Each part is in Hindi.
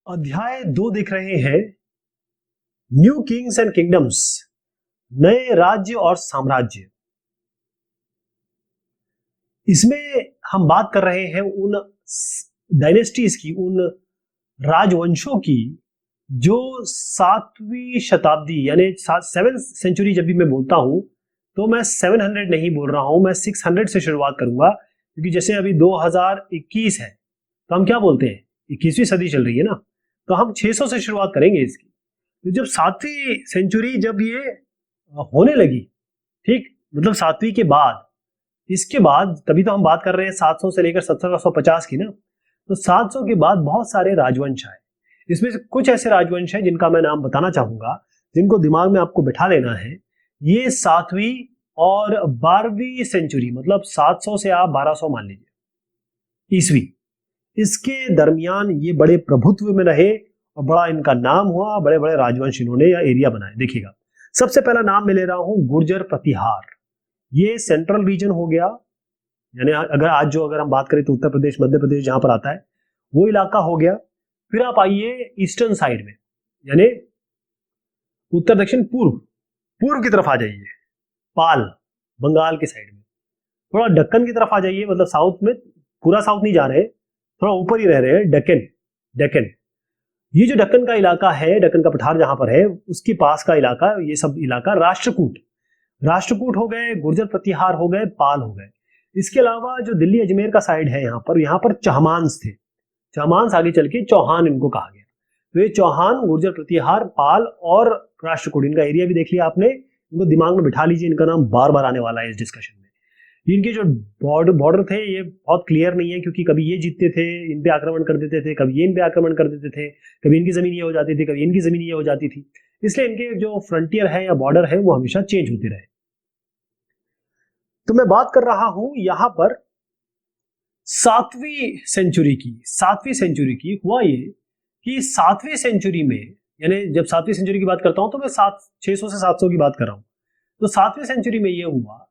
अध्याय 2 देख रहे हैं। न्यू किंग्स एंड किंगडम्स, नए राज्य और साम्राज्य। इसमें हम बात कर रहे हैं उन डायनेस्टीज की, उन राजवंशों की जो 7वीं शताब्दी यानी 7th सेंचुरी। जब भी मैं बोलता हूं तो मैं 700 नहीं बोल रहा हूं, मैं 600 से शुरुआत करूंगा, क्योंकि जैसे अभी 2021 है तो हम क्या बोलते हैं, 21वीं सदी चल रही है ना, तो हम 600 से शुरुआत करेंगे इसकी। तो जब 7वीं सेंचुरी जब ये होने लगी, ठीक, मतलब 7वीं के बाद, इसके बाद तभी तो हम बात कर रहे हैं 700 से लेकर 1750 की ना। तो 700 के बाद बहुत सारे राजवंश आए। इसमें से कुछ ऐसे राजवंश हैं जिनका मैं नाम बताना चाहूंगा, जिनको दिमाग में आपको बिठा लेना है। ये 7वीं और 12वीं सेंचुरी, मतलब 700 से आप 1200 मान लीजिए ईसवी, इसके दरमियान ये बड़े प्रभुत्व में रहे और बड़ा इनका नाम हुआ, बड़े बड़े राजवंश इन्होंने या एरिया बनाए। देखिएगा, सबसे पहला नाम मैं ले रहा हूं गुर्जर प्रतिहार। ये सेंट्रल रीजन हो गया, यानी अगर हम बात करें तो उत्तर प्रदेश, मध्य प्रदेश जहां पर आता है वो इलाका हो गया। फिर आप आइए ईस्टर्न साइड में, यानी उत्तर दक्षिण पूर्व, पूर्व की तरफ आ जाइए, पाल, बंगाल की साइड में। थोड़ा दक्कन की तरफ आ जाइए, मतलब साउथ में, पूरा साउथ नहीं जा रहे, थोड़ा ऊपर ही रह रहे हैं, डेक्कन। डेक्कन, ये जो दक्कन का इलाका है, दक्कन का पठार जहां पर है, उसके पास का इलाका, ये सब इलाका राष्ट्रकूट, राष्ट्रकूट हो गए, गुर्जर प्रतिहार हो गए, पाल हो गए। इसके अलावा जो दिल्ली अजमेर का साइड है, यहाँ पर चहमांस थे। चहमांस आगे चल के चौहान इनको कहा गया। तो ये चौहान, गुर्जर प्रतिहार, पाल और राष्ट्रकूट, इनका एरिया भी देख लिया आपने। इनको दिमाग में बिठा लीजिए, इनका नाम बार बार आने वाला है इस डिस्कशन में। इनके जो बॉर्डर थे ये बहुत क्लियर नहीं है, क्योंकि कभी ये जीतते थे, इन पे आक्रमण कर देते थे, कभी ये इन पे आक्रमण कर देते थे, कभी इनकी जमीन ये हो जाती थी, कभी इनकी जमीन ये हो जाती थी। इसलिए इनके जो फ्रंटियर है या बॉर्डर है वो हमेशा चेंज होते रहे। तो मैं बात कर रहा हूं यहां पर 7वीं सेंचुरी की। हुआ ये कि 7वीं सेंचुरी में, यानी जब 7वीं सेंचुरी की बात करता हूं तो मैं 600 से 700 की बात कर रहा हूं। तो 7वीं सेंचुरी में यह हुआ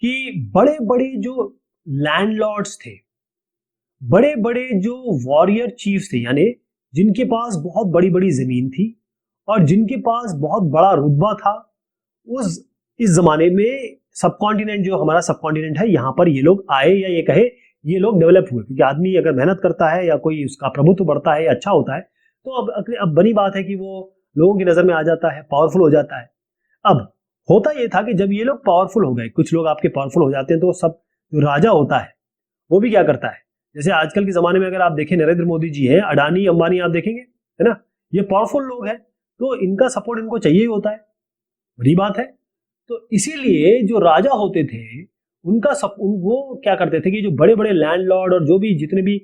कि बड़े बड़े जो लैंडलॉर्ड्स थे, बड़े बड़े जो वॉरियर चीफ्स थे, यानी जिनके पास बहुत बड़ी बड़ी जमीन थी और जिनके पास बहुत बड़ा रुतबा था, उस इस जमाने में सब कॉन्टिनेंट, जो हमारा सब कॉन्टिनेंट है, यहां पर ये लोग आए, या ये कहे ये लोग डेवलप हुए। क्योंकि आदमी अगर मेहनत करता है या कोई उसका प्रभुत्व बढ़ता है या अच्छा होता है, तो अब बनी बात है कि वो लोगों की नजर में आ जाता है, पावरफुल हो जाता है। अब होता यह था कि जब ये लोग पावरफुल हो गए, कुछ लोग आपके पावरफुल हो जाते हैं, तो सब जो राजा होता है वो भी क्या करता है, जैसे आजकल के जमाने में अगर आप देखें, नरेंद्र मोदी जी हैं, अडानी अंबानी आप देखेंगे, है ना, ये पावरफुल लोग हैं, तो इनका सपोर्ट इनको चाहिए ही होता है, बड़ी बात है। तो इसीलिए जो राजा होते थे वो क्या करते थे कि जो बड़े बड़े लैंडलॉर्ड और जो भी जितने भी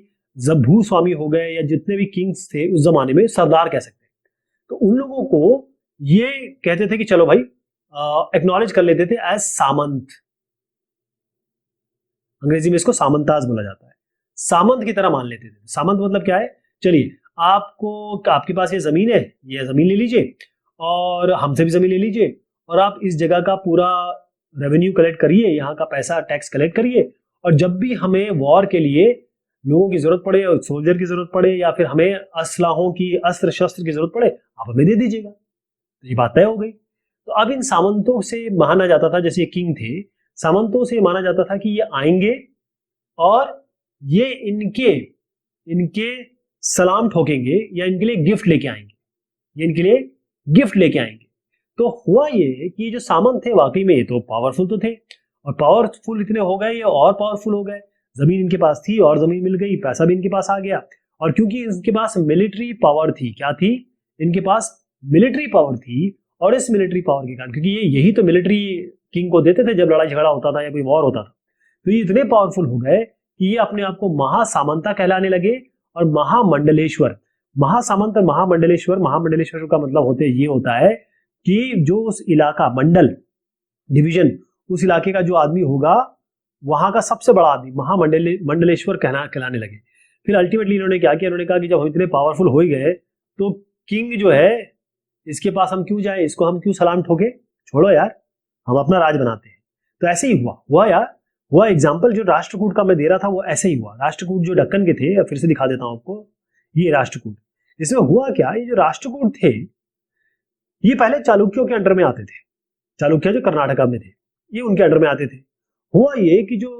भू स्वामी हो गए या जितने भी किंग्स थे उस जमाने में, सरदार कह सकते हैं, तो उन लोगों को ये कहते थे कि चलो भाई, एक्नॉलेज कर लेते थे एज सामंत। अंग्रेजी में इसको सामंताज बोला जाता है। सामंत की तरह मान लेते थे। सामंत मतलब क्या है, चलिए आपके पास ये जमीन है, ये जमीन ले लीजिए और हमसे भी जमीन ले लीजिए, और आप इस जगह का पूरा रेवेन्यू कलेक्ट करिए, यहाँ का पैसा टैक्स कलेक्ट करिए, और जब भी हमें वॉर के लिए लोगों की जरूरत पड़े, सोल्जर की जरूरत पड़े, या फिर हमें असलाहों की, अस्त्र शस्त्र की जरूरत पड़े, आप हमें दे दीजिएगा। तो ये बात तय हो गई। तो अब इन सामंतों से माना जाता था, जैसे ये किंग थे, सामंतों से माना जाता था कि ये आएंगे और ये इनके इनके सलाम ठोकेंगे या इनके लिए गिफ्ट लेके आएंगे, ये इनके लिए गिफ्ट लेके आएंगे। तो हुआ ये कि जो सामंत थे वाकई में ये तो पावरफुल तो थे, और पावरफुल इतने हो गए, ये और पावरफुल हो गए। जमीन इनके पास थी और जमीन मिल गई, पैसा भी इनके पास आ गया, और क्योंकि इनके पास मिलिट्री पावर थी, क्या थी, इनके पास मिलिट्री पावर थी, और इस मिलिट्री पावर के कारण, क्योंकि ये यही तो मिलिट्री किंग को देते थे जब लड़ाई झगड़ा होता था या कोई वॉर होता था, तो ये इतने पावरफुल हो गए कि ये अपने आप को महासामंता कहलाने लगे और महामंडलेश्वर। महासामंत और महामंडलेश्वर, महामंडलेश्वर का मतलब ये होता है कि जो उस इलाका, मंडल, डिवीजन, उस इलाके का जो आदमी होगा, वहां का सबसे बड़ा आदमी मंडलेश्वर कहलाने लगे। फिर अल्टीमेटली इन्होंने क्या किया, इन्होंने कहा कि जब हम इतने पावरफुल हो ही गए, तो किंग जो है, इसके पास हम क्यों जाए, इसको हम क्यों सलाम ठोके, छोड़ो यार, हम अपना राज बनाते हैं। तो ऐसे ही हुआ यार, हुआ। एग्जाम्पल जो राष्ट्रकूट का मैं दे रहा था वो ऐसे ही हुआ। राष्ट्रकूट जो दक्कन के थे, फिर से दिखा देता हूं आपको, ये राष्ट्रकूट, इसमें हुआ क्या, ये जो राष्ट्रकूट थे ये पहले चालुक्यों के अंडर में आते थे। चालुक्य जो कर्नाटका में थे ये उनके अंडर में आते थे। हुआ ये कि जो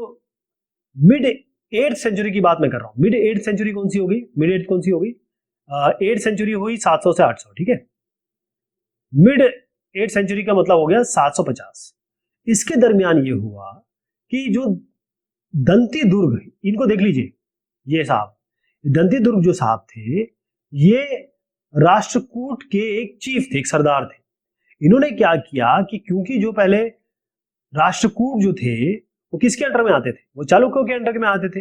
मिड 8th सेंचुरी की बात मैं कर रहा हूं, मिड 8th सेंचुरी कौन सी होगी, मिड 8 कौन सी होगी, 8th सेंचुरी हुई 700 से 800, ठीक है। मिड 8th सेंचुरी का मतलब हो गया 750। इसके दरमियान ये हुआ कि जो दंती दुर्ग, इनको देख लीजिए, ये साहब दंती दुर्ग जो साहब थे ये राष्ट्रकूट के एक चीफ थे, एक सरदार थे। इन्होंने क्या किया कि क्योंकि जो पहले राष्ट्रकूट जो थे वो किसके अंडर में आते थे, वो चालुक्यों के अंडर में आते थे।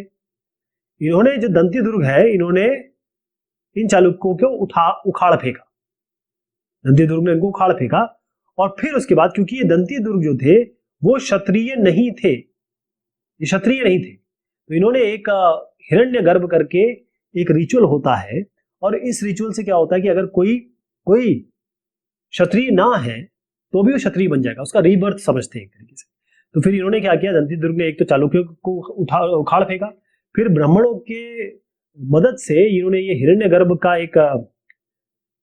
इन्होंने जो दंती दुर्ग है इन्होंने इन चालुक्यों को उखाड़ फेंका, दंती दुर्ग ने इनको उखाड़ फेंका। और फिर उसके बाद क्योंकि ये दंती दुर्ग जो थे वो क्षत्रिय नहीं थे, ये क्षत्रिय नहीं थे, तो इन्होंने एक हिरण्यगर्भ करके एक रिचुअल होता है, और इस रिचुअल से क्या होता है कि अगर कोई क्षत्रिय ना है तो भी वो क्षत्रिय बन जाएगा, उसका रीबर्थ समझते हैं एक तरीके से। तो फिर इन्होंने क्या किया, दंती दुर्ग ने एक तो चालुक्यों को उखाड़ फेंका, फिर ब्राह्मणों के मदद से इन्होंने ये हिरण्यगर्भ का एक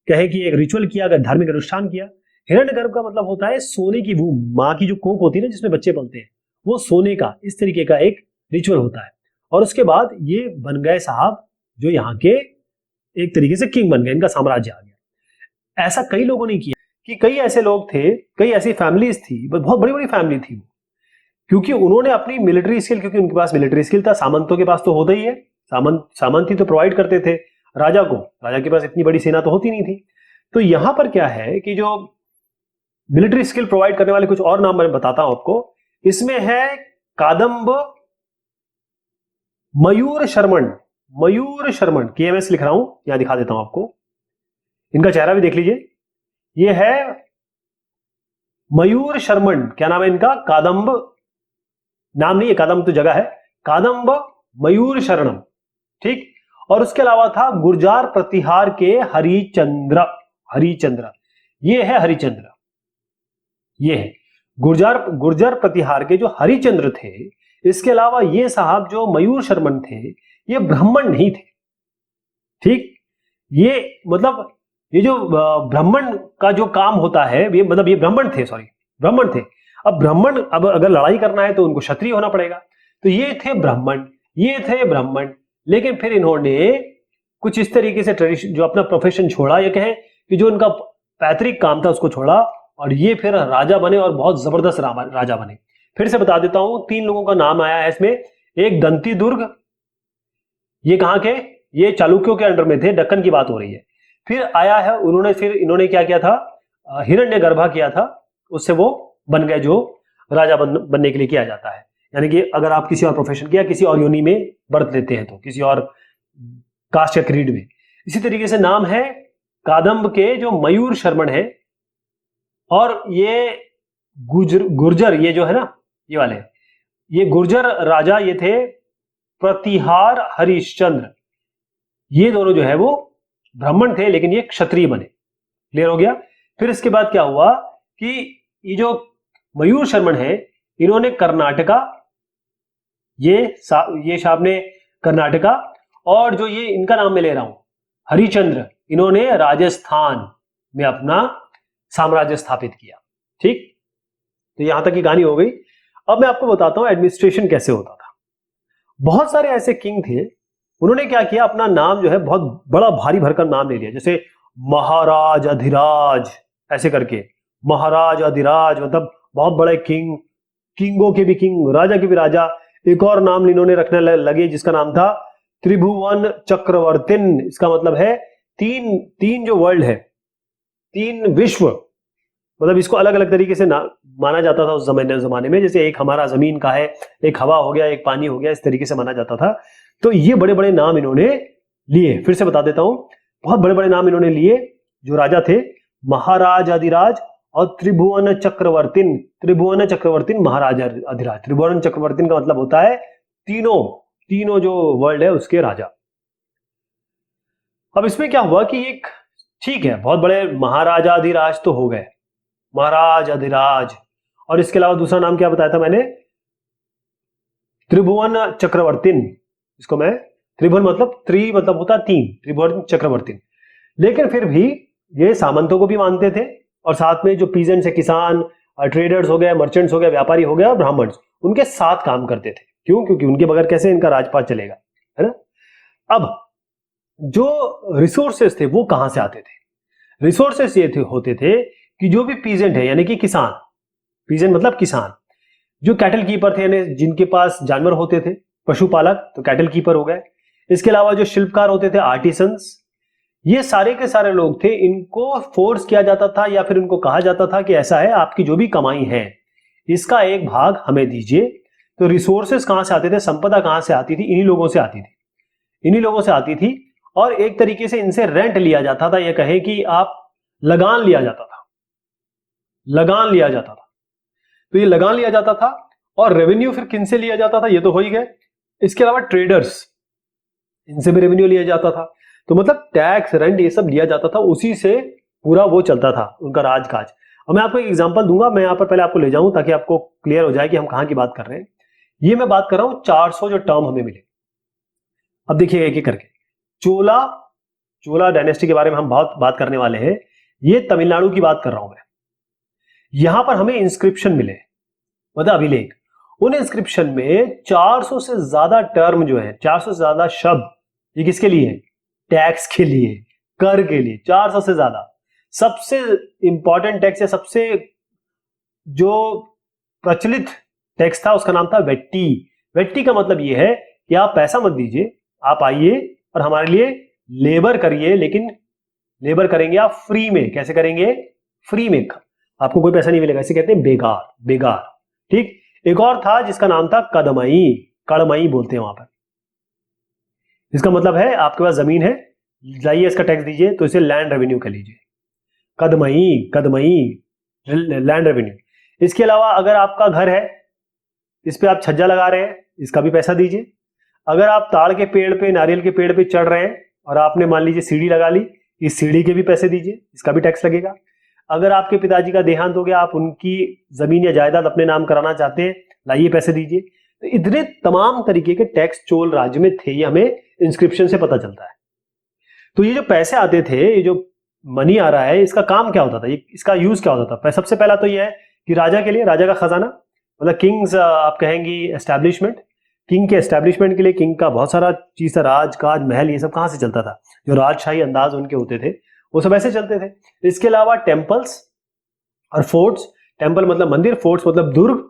कहे कि एक रिचुअल किया, धार्मिक अनुष्ठान किया। हिरण्यगर्भ का मतलब होता है सोने की भूम, माँ की जो कोख होती है ना जिसमें बच्चे पलते हैं, वो सोने का इस तरीके का एक रिचुअल होता है। और उसके बाद ये बन गए साहब जो यहाँ के एक तरीके से किंग बन गए, इनका साम्राज्य आ गया। ऐसा कई लोगों ने किया कि कई ऐसे लोग थे, कई ऐसी फैमिलीज थी, बहुत बड़ी बड़ी फैमिली थी वो, क्योंकि उन्होंने अपनी मिलिट्री स्किल, क्योंकि उनके पास मिलिट्री स्किल था, सामंतों के पास तो होता ही है, सामंत ही तो प्रोवाइड करते थे राजा को, राजा के पास इतनी बड़ी सेना तो होती नहीं थी। तो यहां पर क्या है कि जो मिलिट्री स्किल प्रोवाइड करने वाले कुछ और नाम मैं बताता हूं आपको। इसमें है कादंब मयूर शर्मन, मयूर शर्मन, KMS लिख रहा हूं, यहां दिखा देता हूं आपको, इनका चेहरा भी देख लीजिए, ये है मयूर शर्मन, क्या नाम है इनका, कादंब, नाम नहीं है, कादंब तो जगह है, कादंब मयूर शरणम, ठीक। और उसके अलावा था गुर्जार प्रतिहार के हरिचंद्र, हरिचंद्र, ये है हरिचंद्र, ये है गुर्जर प्रतिहार के जो हरिचंद्र थे। इसके अलावा ये साहब जो मयूर शर्मन थे ये ब्राह्मण नहीं थे, ठीक। ये मतलब ये जो ब्राह्मण का जो काम होता है, ये मतलब ये ब्राह्मण थे, सॉरी ब्राह्मण थे। अब ब्राह्मण, अब अगर लड़ाई करना है तो उनको क्षत्रिय होना पड़ेगा, तो ये थे ब्राह्मण, ये थे ब्राह्मण, लेकिन फिर इन्होंने कुछ इस तरीके से ट्रेडिशन, जो अपना प्रोफेशन छोड़ा, ये कहें कि जो उनका पैतृक काम था उसको छोड़ा, और ये फिर राजा बने और बहुत जबरदस्त राजा बने। फिर से बता देता हूं, 3 लोगों का नाम आया है इसमें। एक दंती दुर्ग, ये कहां के, ये चालुक्यों के अंडर में थे, दक्कन की बात हो रही है। फिर आया है इन्होंने क्या किया था, हिरण्यगर्भा किया था, उससे वो बन गए जो राजा बनने के लिए किया जाता है। यानी कि अगर आप किसी और प्रोफेशन किया, किसी और योनि में बर्थ लेते हैं, तो किसी और कास्ट या क्रीड में। इसी तरीके से नाम है कादंब के जो मयूर शर्मन है, और ये गुर्जर, ये जो है ना, ये वाले, ये गुर्जर राजा ये थे प्रतिहार हरिश्चंद्र, ये दोनों जो है वो ब्राह्मण थे लेकिन ये क्षत्रिय बने। क्लियर हो गया। फिर इसके बाद क्या हुआ कि ये जो मयूर शर्मन है इन्होंने कर्नाटका, ये साहब ने कर्नाटका, और जो ये इनका नाम मैं ले रहा हूं हरिचंद्र, इन्होंने राजस्थान में अपना साम्राज्य स्थापित किया, ठीक। तो यहां तक की कहानी हो गई। अब मैं आपको बताता हूं एडमिनिस्ट्रेशन कैसे होता था। बहुत सारे ऐसे किंग थे, उन्होंने क्या किया, अपना नाम जो है बहुत बड़ा भारी भरकम नाम ले लिया, जैसे महाराज अधिराज, ऐसे करके महाराज अधिराज, मतलब बहुत बड़े किंग, किंगों के भी किंग, राजा के भी राजा। एक और नाम इन्होंने रखने लगे जिसका नाम था त्रिभुवन चक्रवर्तिन, इसका मतलब है तीन जो वर्ल्ड है, 3 विश्व, मतलब इसको अलग अलग तरीके से माना जाता था उस जमाने में, जैसे एक हमारा जमीन का है, एक हवा हो गया, एक पानी हो गया, इस तरीके से माना जाता था। तो ये बड़े बड़े नाम इन्होंने लिए, फिर से बता देता हूं, बहुत बड़े बड़े नाम इन्होंने लिए जो राजा थे, महाराज अधिराज और त्रिभुवन चक्रवर्तिन, त्रिभुवन चक्रवर्तिन महाराज अधिराज। त्रिभुवन चक्रवर्तिन का मतलब होता है तीनों जो वर्ल्ड है उसके राजा। अब इसमें क्या हुआ कि एक, ठीक है, बहुत बड़े महाराजा अधिराज तो हो गए, महाराज अधिराज, और इसके अलावा दूसरा नाम क्या बताया था मैंने, त्रिभुवन चक्रवर्तिन। इसको मैं त्रिभुवन मतलब मतलब होता 3, त्रिभुवन चक्रवर्तिन। लेकिन फिर भी ये सामंतों को भी मानते थे और साथ में जो पीजेंट्स है, किसान, ट्रेडर्स हो गए, मर्चेंट्स हो गए, व्यापारी हो गए और ब्राह्मण्स, उनके साथ काम करते थे। क्यों? क्योंकि उनके बगैर कैसे इनका राजपाट चलेगा, है ना। अब जो रिसोर्सेस थे वो कहां से आते थे? रिसोर्सेस ये होते थे कि जो भी पीजेंट है यानी कि किसान, पीजेंट मतलब किसान, जो कैटल कीपर थे यानी जिनके पास जानवर होते थे, पशुपालक, तो कैटल कीपर हो गए। इसके अलावा जो शिल्पकार होते थे, आर्टिसंस, ये सारे के सारे लोग थे। इनको फोर्स किया जाता था या फिर इनको कहा जाता था कि ऐसा है, आपकी जो भी कमाई है इसका एक भाग हमें दीजिए। तो रिसोर्सेस कहां से आते थे, संपदा कहां से आती थी? इन्हीं लोगों से आती थी, इन्हीं लोगों से आती थी। और एक तरीके से इनसे रेंट लिया जाता था, यह कहें कि आप लगान लिया जाता था, लगान लिया जाता था। तो ये लगान लिया जाता था। और रेवेन्यू फिर किन से लिया जाता था, ये तो हो ही गए। इसके अलावा ट्रेडर्स, इनसे भी रेवेन्यू लिया जाता था। तो मतलब टैक्स, रेंट, ये सब लिया जाता था, उसी से पूरा वो चलता था उनका राजकाज। और मैं आपको एक एग्जांपल दूंगा, मैं यहां पर पहले आपको ले जाऊं ताकि आपको क्लियर हो जाए कि हम कहां की बात कर रहे हैं। ये मैं बात कर रहा हूं 400 जो टर्म हमें मिले। अब देखिए एक एक करके, चोला, चोला डायनेस्टी के बारे में हम बहुत बात करने वाले हैं। ये तमिलनाडु की बात कर रहा हूं मैं। यहां पर हमें इंस्क्रिप्शन मिले, मतलब अभिलेख। उन इंस्क्रिप्शन में 400 से ज्यादा टर्म जो है, 400 से ज्यादा शब्द, ये किसके लिए है? टैक्स के लिए, कर के लिए। 400 से ज्यादा। सबसे इंपॉर्टेंट टैक्स या सबसे जो प्रचलित टैक्स था उसका नाम था वेट्टी। वेट्टी का मतलब ये है कि आप पैसा मत दीजिए, आप आइए और हमारे लिए लेबर करिए, लेकिन लेबर करेंगे आप फ्री में। कैसे करेंगे? फ्री में, आपको कोई पैसा नहीं मिलेगा। इसे कहते हैं बेगार, बेगार। ठीक। एक और था जिसका नाम था कदमई, कड़मई बोलते हैं वहां पर। इसका मतलब है आपके पास जमीन है, जाइए इसका टैक्स दीजिए, तो इसे लैंड रेवेन्यू कह लीजिए। कदमई, कदमई, लैंड रेवेन्यू। इसके अलावा अगर आपका घर है, इस पे आप छज्जा लगा रहे हैं, इसका भी पैसा दीजिए। अगर आप ताड़ के पेड़ पे, नारियल के पेड़ पे चढ़ रहे हैं और आपने मान लीजिए सीढ़ी लगा ली, इस सीढ़ी के भी पैसे दीजिए, इसका भी टैक्स लगेगा। अगर आपके पिताजी का देहांत हो गया, आप उनकी जमीन या जायदाद अपने नाम कराना चाहते हैं, लाइए पैसे दीजिए। तो इतने तमाम तरीके के टैक्स चोल राज्य में थे, ये हमें इंस्क्रिप्शन से पता चलता है। तो ये जो पैसे आते थे, ये जो मनी आ रहा है, इसका काम क्या होता था, इसका यूज क्या होता था? सबसे पहला तो ये है कि राजा के लिए, राजा का खजाना, मतलब किंग्स, आप कहेंगी एस्टैब्लिशमेंट, किंग के एस्टैब्लिशमेंट के लिए किंग का बहुत सारा चीज था, राज काज, महल, ये सब कहां से चलता था? जो राजशाही अंदाज उनके होते थे वो सब ऐसे चलते थे। इसके अलावा टेम्पल्स और फोर्ट्स। टेम्पल मतलब मंदिर, फोर्ट्स मतलब दुर्ग,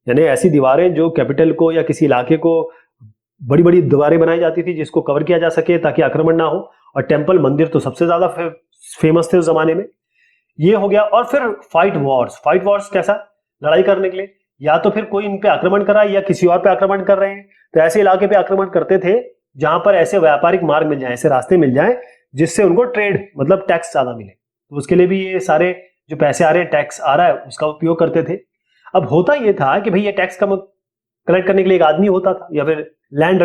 यानी ऐसी दीवारें जो कैपिटल को या किसी इलाके को, बड़ी बड़ी दीवारें बनाई जाती थी जिसको कवर किया जा सके ताकि आक्रमण ना हो। और टेम्पल, मंदिर तो सबसे ज्यादा फेमस थे उस जमाने में। ये हो गया। और फिर फाइट वॉर्स। फाइट वॉर्स कैसा? लड़ाई करने के लिए, या तो फिर कोई इन पे आक्रमण कर रहा है या किसी और पे आक्रमण कर रहे हैं, तो ऐसे इलाके पे आक्रमण करते थे जहां पर ऐसे व्यापारिक मार्ग मिल जाए, ऐसे रास्ते मिल जाए जिससे उनको ट्रेड मतलब टैक्स ज्यादा मिले। तो उसके लिए भी ये सारे जो पैसे आ रहे हैं, टैक्स आ रहा है, उसका उपयोग करते थे। अब होता यह था कि भाई ये टैक्स का कलेक्ट करने के लिए एक आदमी होता था, या फिर लैंड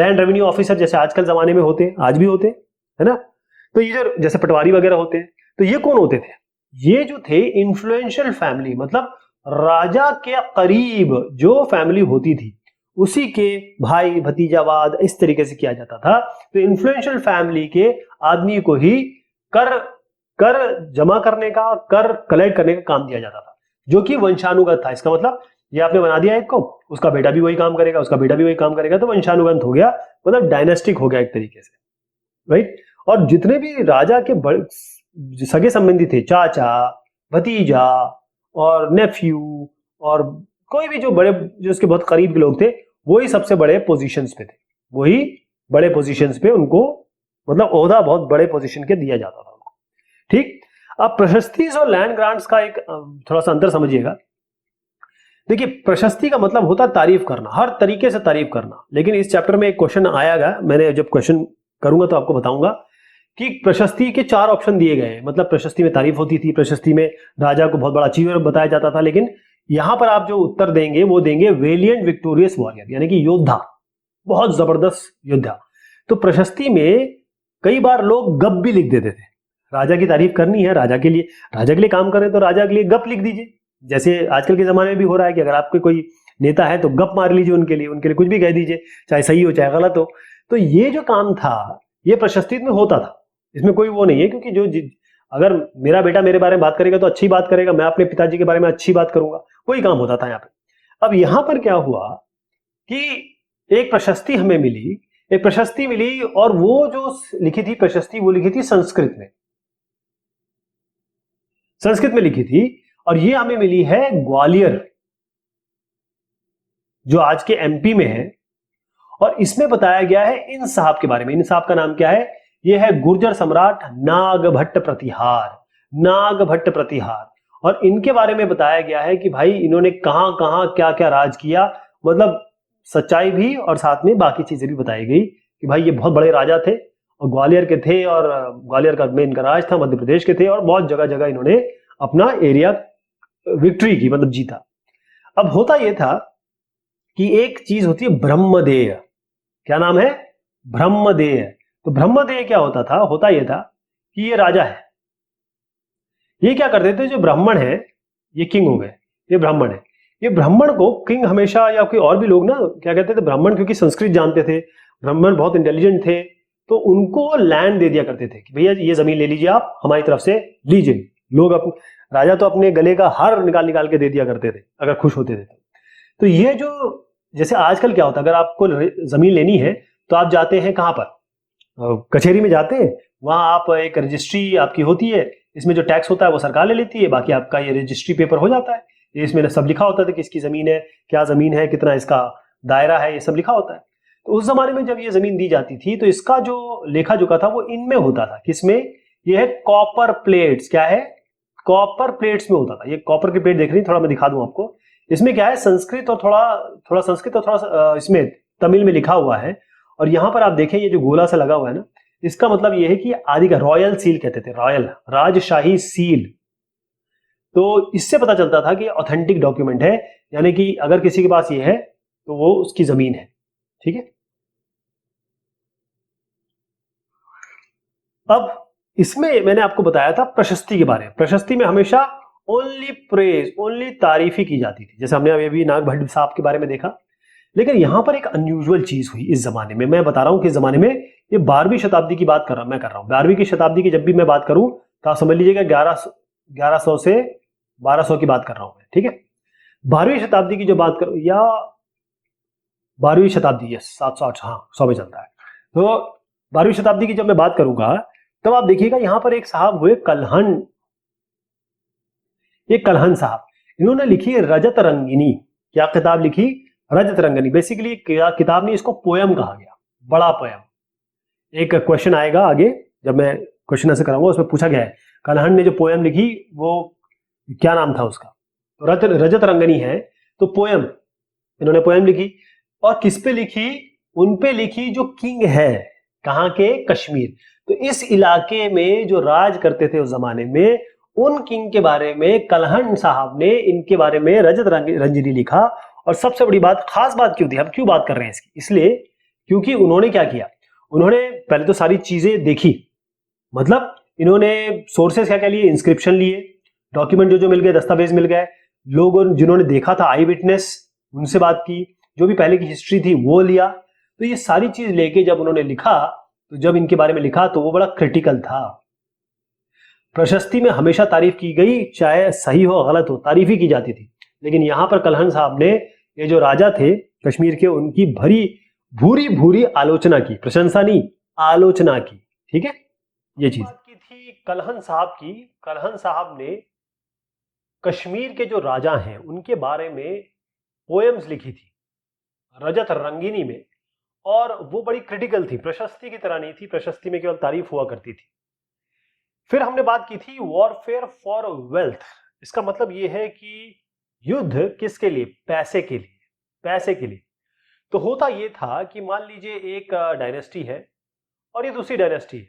रेवेन्यू ऑफिसर, जैसे आजकल जमाने में होते हैं, आज भी होते हैं, है ना। तो ये जो जैसे पटवारी वगैरह होते हैं, तो ये कौन होते थे? ये जो थे इन्फ्लुएंशियल फैमिली, मतलब राजा के करीब जो फैमिली होती थी उसी के भाई भतीजावाद, इस तरीके से किया जाता था। तो इन्फ्लुएंशियल फैमिली के आदमी को ही कर कर जमा करने का, कर कलेक्ट करने का काम दिया जाता था, जो कि वंशानुगत था। इसका मतलब ये आपने बना दिया एक को, उसका बेटा भी वही काम करेगा, उसका बेटा भी वही काम करेगा, तो वंशानुगत हो गया, मतलब डायनेस्टिक हो गया एक तरीके से, राइट। और जितने भी राजा के सगे संबंधी थे, चाचा, भतीजा और नेफ्यू, और कोई भी जो बड़े, जो उसके बहुत करीब के लोग थे, वही सबसे बड़े पोजीशंस पे थे, वही बड़े पोजीशंस पे उनको, मतलब ओहदा बहुत बड़े पोजीशन के दिया जाता था उनको। ठीक। अब प्रशस्ति और लैंड ग्रांट्स का एक थोड़ा सा अंतर समझिएगा। देखिए, प्रशस्ति का मतलब होता है तारीफ करना, हर तरीके से तारीफ करना। लेकिन इस चैप्टर में एक क्वेश्चन आएगा, मैंने जब क्वेश्चन करूंगा तो आपको बताऊंगा कि प्रशस्ति के 4 ऑप्शन दिए गए हैं। मतलब प्रशस्ति में तारीफ होती थी, प्रशस्ति में राजा को बहुत बड़ा अचीवर बताया जाता था, लेकिन यहां पर आप जो उत्तर देंगे वो देंगे वेलिएंट विक्टोरियस वॉरियर, यानी कि योद्धा, बहुत जबरदस्त योद्धा। तो प्रशस्ति में कई बार लोग गप भी लिख देते थे। राजा की तारीफ करनी है, राजा के लिए काम कर रहे तो राजा के लिए गप लिख दीजिए। जैसे आजकल के जमाने में भी हो रहा है कि अगर आपके कोई नेता है तो गप मार लीजिए उनके लिए कुछ भी कह दीजिए, चाहे सही हो चाहे गलत हो। तो ये जो काम था ये प्रशस्ति में होता था। इसमें कोई वो नहीं है, क्योंकि अगर मेरा बेटा मेरे बारे में बात करेगा तो अच्छी बात करेगा, मैं अपने पिताजी के बारे में अच्छी बात करूंगा, वही काम होता था यहाँ पे। अब यहां पर क्या हुआ कि एक प्रशस्ति हमें मिली, एक प्रशस्ति मिली, और वो जो लिखी थी प्रशस्ति, वो लिखी थी संस्कृत में, संस्कृत में लिखी थी, और ये हमें मिली है ग्वालियर, जो आज के एमपी में है। और इसमें बताया गया है इन साहब के बारे में। इन साहब का नाम क्या है? ये है गुर्जर सम्राट नागभट्ट प्रतिहार, नागभट्ट प्रतिहार। और इनके बारे में बताया गया है कि भाई इन्होंने कहां कहां क्या क्या राज किया, मतलब सच्चाई भी और साथ में बाकी चीजें भी बताई गई कि भाई ये बहुत बड़े राजा थे और ग्वालियर के थे, और ग्वालियर का में इनका राज था, मध्य प्रदेश के थे, और बहुत जगह जगह इन्होंने अपना एरिया विक्ट्री की, मतलब जीता। अब होता यह था कि एक चीज होती है ब्रह्मदेय। क्या नाम है? ब्रह्मदेय। तो ब्रह्मदेय क्या होता यह था कि ये राजा है, ये क्या करते थे, जो ब्राह्मण है, ये किंग हो गए, ये ब्राह्मण है, ये ब्राह्मण को किंग हमेशा, या कोई और भी लोग ना क्या कहते थे, ब्राह्मण क्योंकि संस्कृत जानते थे, ब्राह्मण बहुत इंटेलिजेंट थे, तो उनको लैंड दे दिया करते थे कि भैया ये जमीन ले लीजिए, आप हमारी तरफ से लीजिए। लोग राजा तो अपने गले का हार निकाल निकाल के दे दिया करते थे अगर खुश होते थे। तो ये जो, जैसे आजकल क्या होता है, अगर आपको जमीन लेनी है तो आप जाते हैं कहां पर, कचहरी में जाते हैं, वहां आप एक रजिस्ट्री आपकी होती है, इसमें जो टैक्स होता है वो सरकार ले लेती है, बाकी आपका ये रजिस्ट्री पेपर हो जाता है, इसमें सब लिखा होता था कि किसकी जमीन है, क्या जमीन है, कितना इसका दायरा है, ये सब लिखा होता है। तो उस जमाने में जब ये जमीन दी जाती थी तो इसका जो लेखा जोखा था वो इनमें होता था। किसमें? ये है कॉपर प्लेट्स। क्या है? कॉपर प्लेट्स में होता था। ये कॉपर की प्लेट देख रही, थोड़ा मैं दिखा दूं आपको। इसमें क्या है, संस्कृत और थोड़ा संस्कृत और थोड़ा इसमें तमिल में लिखा हुआ है। और यहां पर आप देखें ये जो गोला सा लगा हुआ है ना, इसका मतलब ये है कि आदि का रॉयल सील कहते थे, रॉयल राजशाही सील। तो इससे पता चलता था कि ऑथेंटिक डॉक्यूमेंट है, यानी कि अगर किसी के पास ये है तो वो उसकी जमीन है। ठीक है। अब इसमें मैंने आपको बताया था प्रशस्ति के बारे में। प्रशस्ति में हमेशा ओनली प्रेज, ओनली तारीफ ही की जाती थी, जैसे हमने अभी नागभट्ट साहब के बारे में देखा। लेकिन यहां पर एक अनयूजुअल चीज हुई इस जमाने में। मैं बता रहा हूं कि इस जमाने में, ये 12वीं शताब्दी की बात कर रहा हूं। 12वीं की शताब्दी की जब भी मैं बात करूं तो आप समझ लीजिएगा 1100 से 1200 की बात कर रहा हूं मैं। ठीक है। 12वीं शताब्दी की जो बात करूं, या 12वीं शताब्दी, यस 708, हाँ 100 में चलता है। तो 12वीं शताब्दी की जब मैं बात करूंगा तब आप देखिएगा यहां पर एक साहब हुए कलहन। ये कलहन साहब, इन्होंने लिखी रजत रंगिनी। क्या किताब लिखी? रजत रंगिनी। बेसिकली किताब नहीं, इसको पोयम कहा गया, बड़ा पोयम। एक क्वेश्चन आएगा आगे जब मैं क्वेश्चन ऐसे कराऊंगा, उसमें पूछा गया है कलहन ने जो पोयम लिखी वो क्या नाम था उसका, तो रजत रंगनी है। तो पोयम, इन्होंने पोयम लिखी, और किस पे लिखी? उन पे लिखी जो किंग है, कहां के? कश्मीर। तो इस इलाके में जो राज करते थे उस जमाने में, उन किंग के बारे में कलहन साहब ने, इनके बारे में रजत रंजनी लिखा। और सबसे बड़ी बात, खास बात क्यों थी, हम क्यों बात कर रहे हैं इसकी, इसलिए क्योंकि उन्होंने क्या किया, उन्होंने पहले तो सारी चीजें देखी, मतलब इन्होंने सोर्सेस क्या क्या लिए, इंस्क्रिप्शन लिए, डॉक्यूमेंट जो जो मिल गए, दस्तावेज मिल गए, लोगों जिन्होंने देखा था आई विटनेस, उनसे बात की, जो भी पहले की हिस्ट्री थी वो लिया। तो ये सारी चीज लेके जब उन्होंने लिखा, तो जब इनके बारे में लिखा तो वो बड़ा क्रिटिकल था। प्रशस्ति में हमेशा तारीफ की गई, चाहे सही हो गलत हो, तारीफ ही की जाती थी। लेकिन यहां पर कलहन साहब ने, ये जो राजा थे कश्मीर के, उनकी भूरी भूरी आलोचना की, प्रशंसा नहीं, आलोचना की। ठीक है, ये चीज की थी कलहन साहब की। कलहन साहब ने कश्मीर के जो राजा हैं उनके बारे में पोएम्स लिखी थी रजत रंगिनी में, और वो बड़ी क्रिटिकल थी, प्रशस्ति की तरह नहीं थी, प्रशस्ति में केवल तारीफ हुआ करती थी। फिर हमने बात की थी वॉरफेयर फॉर वेल्थ। इसका मतलब यह है कि युद्ध किसके लिए? पैसे के लिए, पैसे के लिए। तो होता यह था कि मान लीजिए एक डायनेस्टी है और ये दूसरी डायनेस्टी है।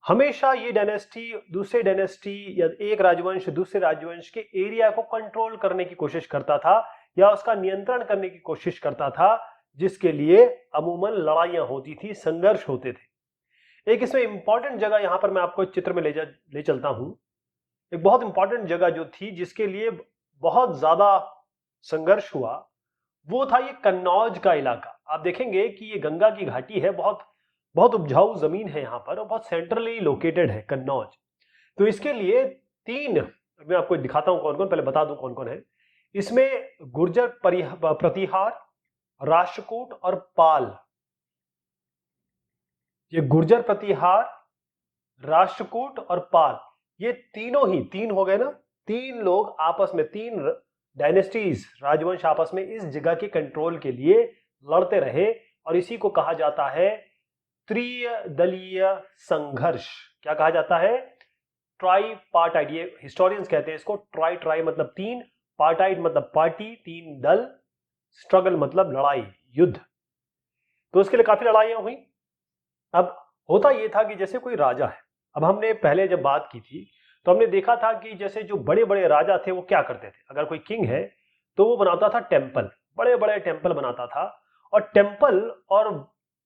हमेशा ये डायनेस्टी दूसरे डायनेस्टी या एक राजवंश दूसरे राजवंश के एरिया को कंट्रोल करने की कोशिश करता था, या उसका नियंत्रण करने की कोशिश करता था, जिसके लिए अमूमन लड़ाइयां होती थी, संघर्ष होते थे। एक इसमें इंपॉर्टेंट जगह यहां पर मैं आपको इस चित्र में ले चलता हूं। एक बहुत इंपॉर्टेंट जगह जो थी, जिसके लिए बहुत ज्यादा संघर्ष हुआ, वो था ये कन्नौज का इलाका। आप देखेंगे कि ये गंगा की घाटी है, बहुत बहुत उपजाऊ जमीन है यहाँ पर और बहुत सेंट्रली लोकेटेड है कन्नौज। तो इसके लिए 3, मैं आपको दिखाता हूं कौन कौन, पहले बता दूं कौन कौन है इसमें। गुर्जर प्रतिहार, राष्ट्रकूट और पाल। ये गुर्जर प्रतिहार, राष्ट्रकूट और पाल, ये तीनों ही 3 हो गए ना, 3 लोग आपस में, 3 डायनेस्टीज, राजवंश आपस में इस जगह के कंट्रोल के लिए लड़ते रहे और इसी को कहा जाता है त्रिदलीय संघर्ष। क्या कहा जाता है? ट्राईपार्टाइट। ये हिस्टोरियंस कहते हैं इसको। ट्राई मतलब 3, पार्टाइट मतलब पार्टी, 3 दल, स्ट्रगल मतलब लड़ाई, युद्ध। तो इसके लिए काफी लड़ाइयां हुई। अब होता यह था कि जैसे कोई राजा है, अब हमने पहले जब बात की थी तो हमने देखा था कि जैसे जो बड़े बड़े राजा थे वो क्या करते थे, अगर कोई किंग है तो वो बनाता था टेम्पल, बड़े बड़े टेम्पल बनाता था। और टेम्पल और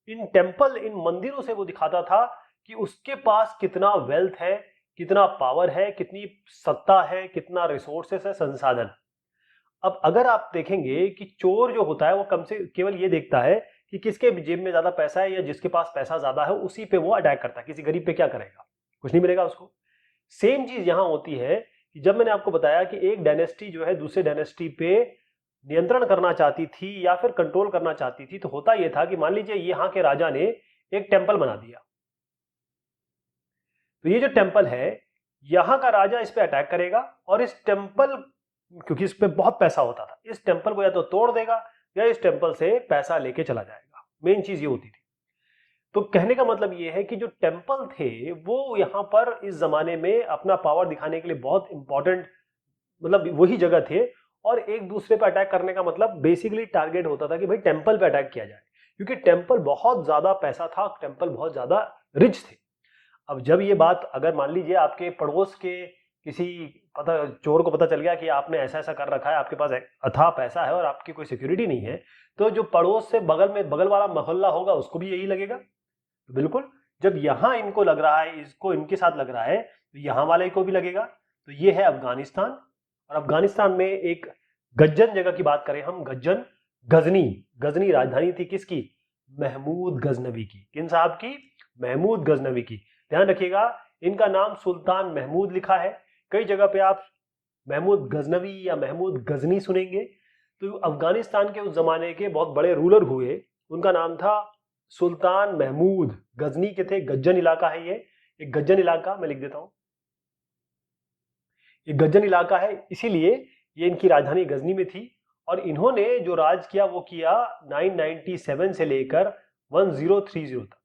इन मंदिरों से वो दिखाता था कि उसके पास कितना वेल्थ है, कितना पावर है, कितनी सत्ता है, कितना रिसोर्सेस है, संसाधन। अब अगर आप देखेंगे कि चोर जो होता है वो कम से केवल ये देखता है कि किसके जेब में ज्यादा पैसा है या जिसके पास पैसा ज्यादा है उसी पे वो अटैक करता है। किसी गरीब पे क्या करेगा? कुछ नहीं मिलेगा उसको। सेम चीज यहां होती है कि जब मैंने आपको बताया कि एक डायनेस्टी जो है दूसरे डायनेस्टी पे नियंत्रण करना चाहती थी या फिर कंट्रोल करना चाहती थी, तो होता यह था कि मान लीजिए यहां के राजा ने एक टेम्पल बना दिया, तो ये जो टेम्पल है यहां का राजा इस पे अटैक करेगा और इस टेम्पल, क्योंकि इस पे बहुत पैसा होता था, इस टेम्पल को या तो तोड़ देगा या इस टेम्पल से पैसा लेके चला जाएगा। मेन चीज ये होती थी। तो कहने का मतलब ये है कि जो टेम्पल थे वो यहां पर इस जमाने में अपना पावर दिखाने के लिए बहुत इंपॉर्टेंट, मतलब वही जगह थे। और एक दूसरे पर अटैक करने का मतलब बेसिकली टारगेट होता था कि भाई टेम्पल पे अटैक किया जाए, क्योंकि टेम्पल बहुत ज्यादा पैसा था, टेम्पल बहुत ज्यादा रिच थे। अब जब ये बात, अगर मान लीजिए आपके पड़ोस के किसी चोर को पता चल गया कि आपने ऐसा ऐसा कर रखा है, आपके पास अथाह पैसा है और आपकी कोई सिक्योरिटी नहीं है, तो जो पड़ोस से बगल वाला मोहल्ला होगा उसको भी यही लगेगा। तो बिल्कुल जब यहां इनको लग रहा है, इसको इनके साथ लग रहा है, तो यहां वाले को भी लगेगा। तो ये है अफगानिस्तान। और अफगानिस्तान में एक गज्जन जगह की बात करें हम, गज्जन, गजनी राजधानी थी किसकी? महमूद गजनवी की। किन साहब की? महमूद गजनवी की। ध्यान रखिएगा इनका नाम सुल्तान महमूद लिखा है, कई जगह पे आप महमूद गजनवी या महमूद गजनी सुनेंगे। तो अफगानिस्तान के उस जमाने के बहुत बड़े रूलर हुए, उनका नाम था सुल्तान महमूद। गजनी के थे, गज्जन इलाका है ये, एक गज्जन इलाका मैं लिख देता हूं, ये गज्जन इलाका है, इसीलिए ये इनकी राजधानी गजनी में थी। और इन्होंने जो राज किया वो किया 997 से लेकर 1030 तक।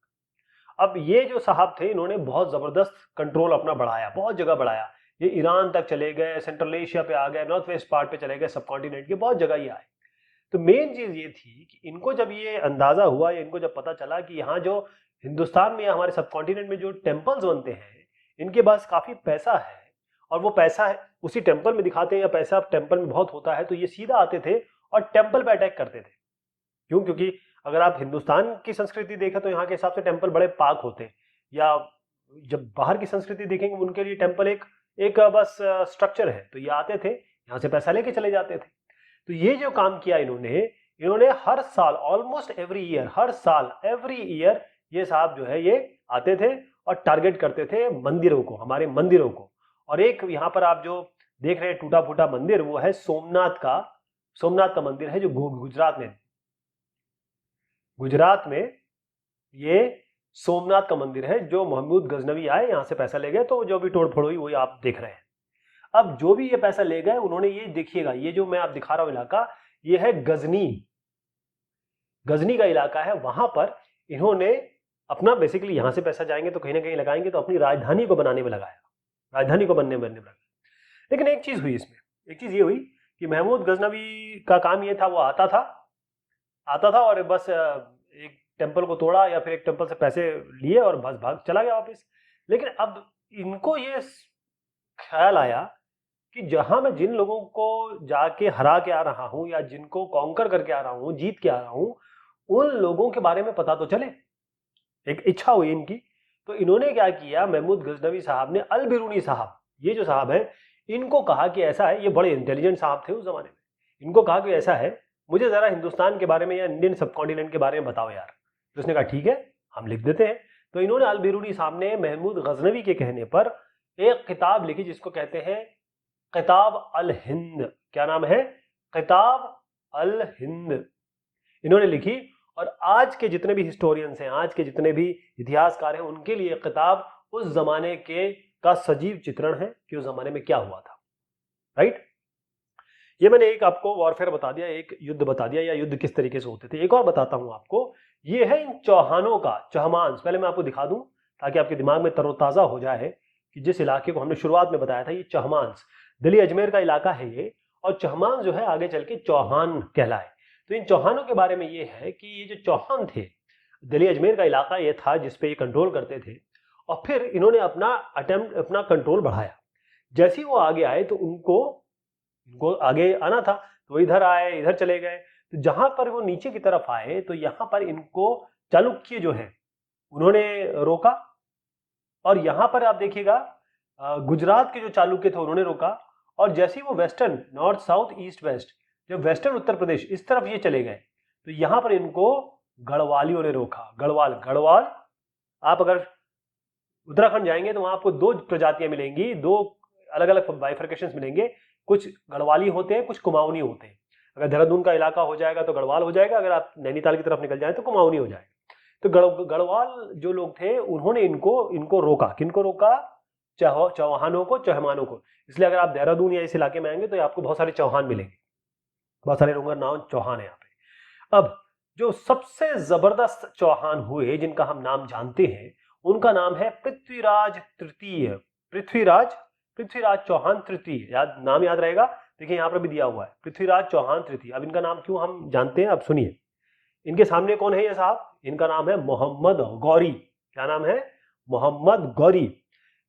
अब ये जो साहब थे इन्होंने बहुत जबरदस्त कंट्रोल अपना बढ़ाया, बहुत जगह बढ़ाया। ये ईरान तक चले गए, सेंट्रल एशिया पे आ गए, नॉर्थ वेस्ट पार्ट पे चले गए, सब कॉन्टिनेंट के बहुत जगह ये आए। तो मेन चीज ये थी कि इनको जब ये अंदाजा हुआ या इनको जब पता चला कि यहाँ जो हिंदुस्तान में या हमारे सब कॉन्टिनेंट में जो टेम्पल्स बनते हैं इनके पास काफी पैसा है और वो पैसा है उसी टेम्पल में दिखाते हैं या पैसा टेम्पल में बहुत होता है, तो ये सीधा आते थे और टेम्पल पे अटैक करते थे। क्यों? क्योंकि अगर आप हिंदुस्तान की संस्कृति देखें तो यहाँ के हिसाब से टेम्पल बड़े पाक होते हैं, या जब बाहर की संस्कृति देखेंगे उनके लिए टेम्पल एक बस स्ट्रक्चर है। तो ये आते थे, यहाँ से पैसा लेके चले जाते थे। तो ये जो काम किया इन्होंने हर साल, ऑलमोस्ट एवरी ईयर, हर साल एवरी ईयर ये साहब जो है ये आते थे और टारगेट करते थे मंदिरों को, हमारे मंदिरों को। और एक यहाँ पर आप जो देख रहे हैं टूटा फूटा मंदिर, वो है सोमनाथ का मंदिर है जो गुजरात में ये सोमनाथ का मंदिर है, जो महमूद गजनवी आए यहाँ से पैसा ले गए, तो जो भी तोड़ फोड़ हुई वही आप देख रहे हैं। अब जो भी ये पैसा ले गए उन्होंने, ये देखिएगा ये जो मैं आप दिखा रहा हूं इलाका, ये है गजनी का इलाका है। वहां पर इन्होंने अपना बेसिकली, यहां से पैसा जाएंगे तो कहीं ना कहीं लगाएंगे, तो अपनी राजधानी को बनाने में लगाया, राजधानी को बनने में लगाया। लेकिन एक चीज हुई इसमें, एक चीज ये हुई कि महमूद गजनवी का काम ये था, वो आता था और बस एक टेम्पल को तोड़ा या फिर एक टेम्पल से पैसे लिए और बस भाग चला गया वापस। लेकिन अब इनको ये ख्याल आया कि जहां मैं जिन लोगों को जाके हरा के आ रहा हूं या जिनको कॉन्कर करके आ रहा हूं, जीत के आ रहा हूं, उन लोगों के बारे में पता तो चले। एक इच्छा हुई इनकी। तो इन्होंने क्या किया, महमूद गजनवी साहब ने अल बिरूनी साहब, ये जो साहब है, इनको कहा कि ऐसा है, ये बड़े इंटेलिजेंट साहब थे उस जमाने में, इनको कहा कि ऐसा है, मुझे जरा हिंदुस्तान के बारे में या इंडियन सब कॉन्टिनेंट के बारे में बताओ यार। तो उसने कहा ठीक है, हम लिख देते हैं। तो इन्होंने अल बिरूनी साहब ने महमूद गजनवी के कहने पर एक किताब लिखी जिसको कहते हैं किताब अल हिंद। क्या नाम है? किताब अल हिंद इन्होंने लिखी। और आज के जितने भी हिस्टोरियंस हैं, आज के जितने भी इतिहासकार हैं, उनके लिए किताब उस जमाने के का सजीव चित्रण है कि उस जमाने में क्या हुआ था। राइट? ये मैंने एक आपको वॉरफेयर बता दिया, एक युद्ध बता दिया, या युद्ध किस तरीके से होते थे। एक और बताता हूं आपको, ये है इन चौहानों का चौहान। पहले मैं आपको दिखा दूं ताकि आपके दिमाग में तरोताजा हो जाए कि जिस इलाके को हमने शुरुआत में बताया था, ये चौहान्स दिल्ली अजमेर का इलाका है ये, और चौहान जो है आगे चल के चौहान कहलाए। तो इन चौहानों के बारे में ये है कि ये जो चौहान थे, दिल्ली अजमेर का इलाका ये था जिसपे ये कंट्रोल करते थे, और फिर इन्होंने अपना कंट्रोल बढ़ाया। जैसे ही वो आगे आए तो इनको आगे आना था, तो इधर आए, इधर चले गए। तो जहां पर वो नीचे की तरफ आए तो यहां पर इनको चालुक्य जो है उन्होंने रोका। और यहां पर आप देखिएगा गुजरात के जो चालुक्य थे उन्होंने रोका। और जैसे ही वो western, north south east west, जब वेस्टर्न उत्तर प्रदेश इस तरफ ये चले गए तो यहां पर इनको गढ़वालियों ने रोका। गढ़वाल आप अगर उत्तराखंड जाएंगे तो वहां आपको दो प्रजातियां मिलेंगी, दो अलग अलग बाइफर्केशंस मिलेंगे। कुछ गढ़वाली होते हैं, कुछ कुमाऊनी होते हैं। अगर देहरादून का इलाका हो जाएगा तो गढ़वाल हो जाएगा, अगर आप नैनीताल की तरफ निकल जाए तो कुमाऊनी हो जाएगा। तो गढ़वाल जो लोग थे उन्होंने इनको रोका। किनको रोका? चौहानों को, चौहानों को। इसलिए अगर आप देहरादून या इस इलाके में आएंगे तो आपको बहुत सारे चौहान मिलेंगे, बहुत सारे लोगों का नाम चौहान है यहाँ पे। अब जो सबसे जबरदस्त चौहान हुए जिनका हम नाम जानते हैं, उनका नाम है पृथ्वीराज तृतीय। पृथ्वीराज चौहान तृतीय, नाम याद रहेगा। देखिए यहां पर भी दिया हुआ है पृथ्वीराज चौहान तृतीय। अब इनका नाम क्यों हम जानते हैं, अब सुनिए। इनके सामने कौन है ये साहब? इनका नाम है मोहम्मद गौरी। क्या नाम है? मोहम्मद गौरी।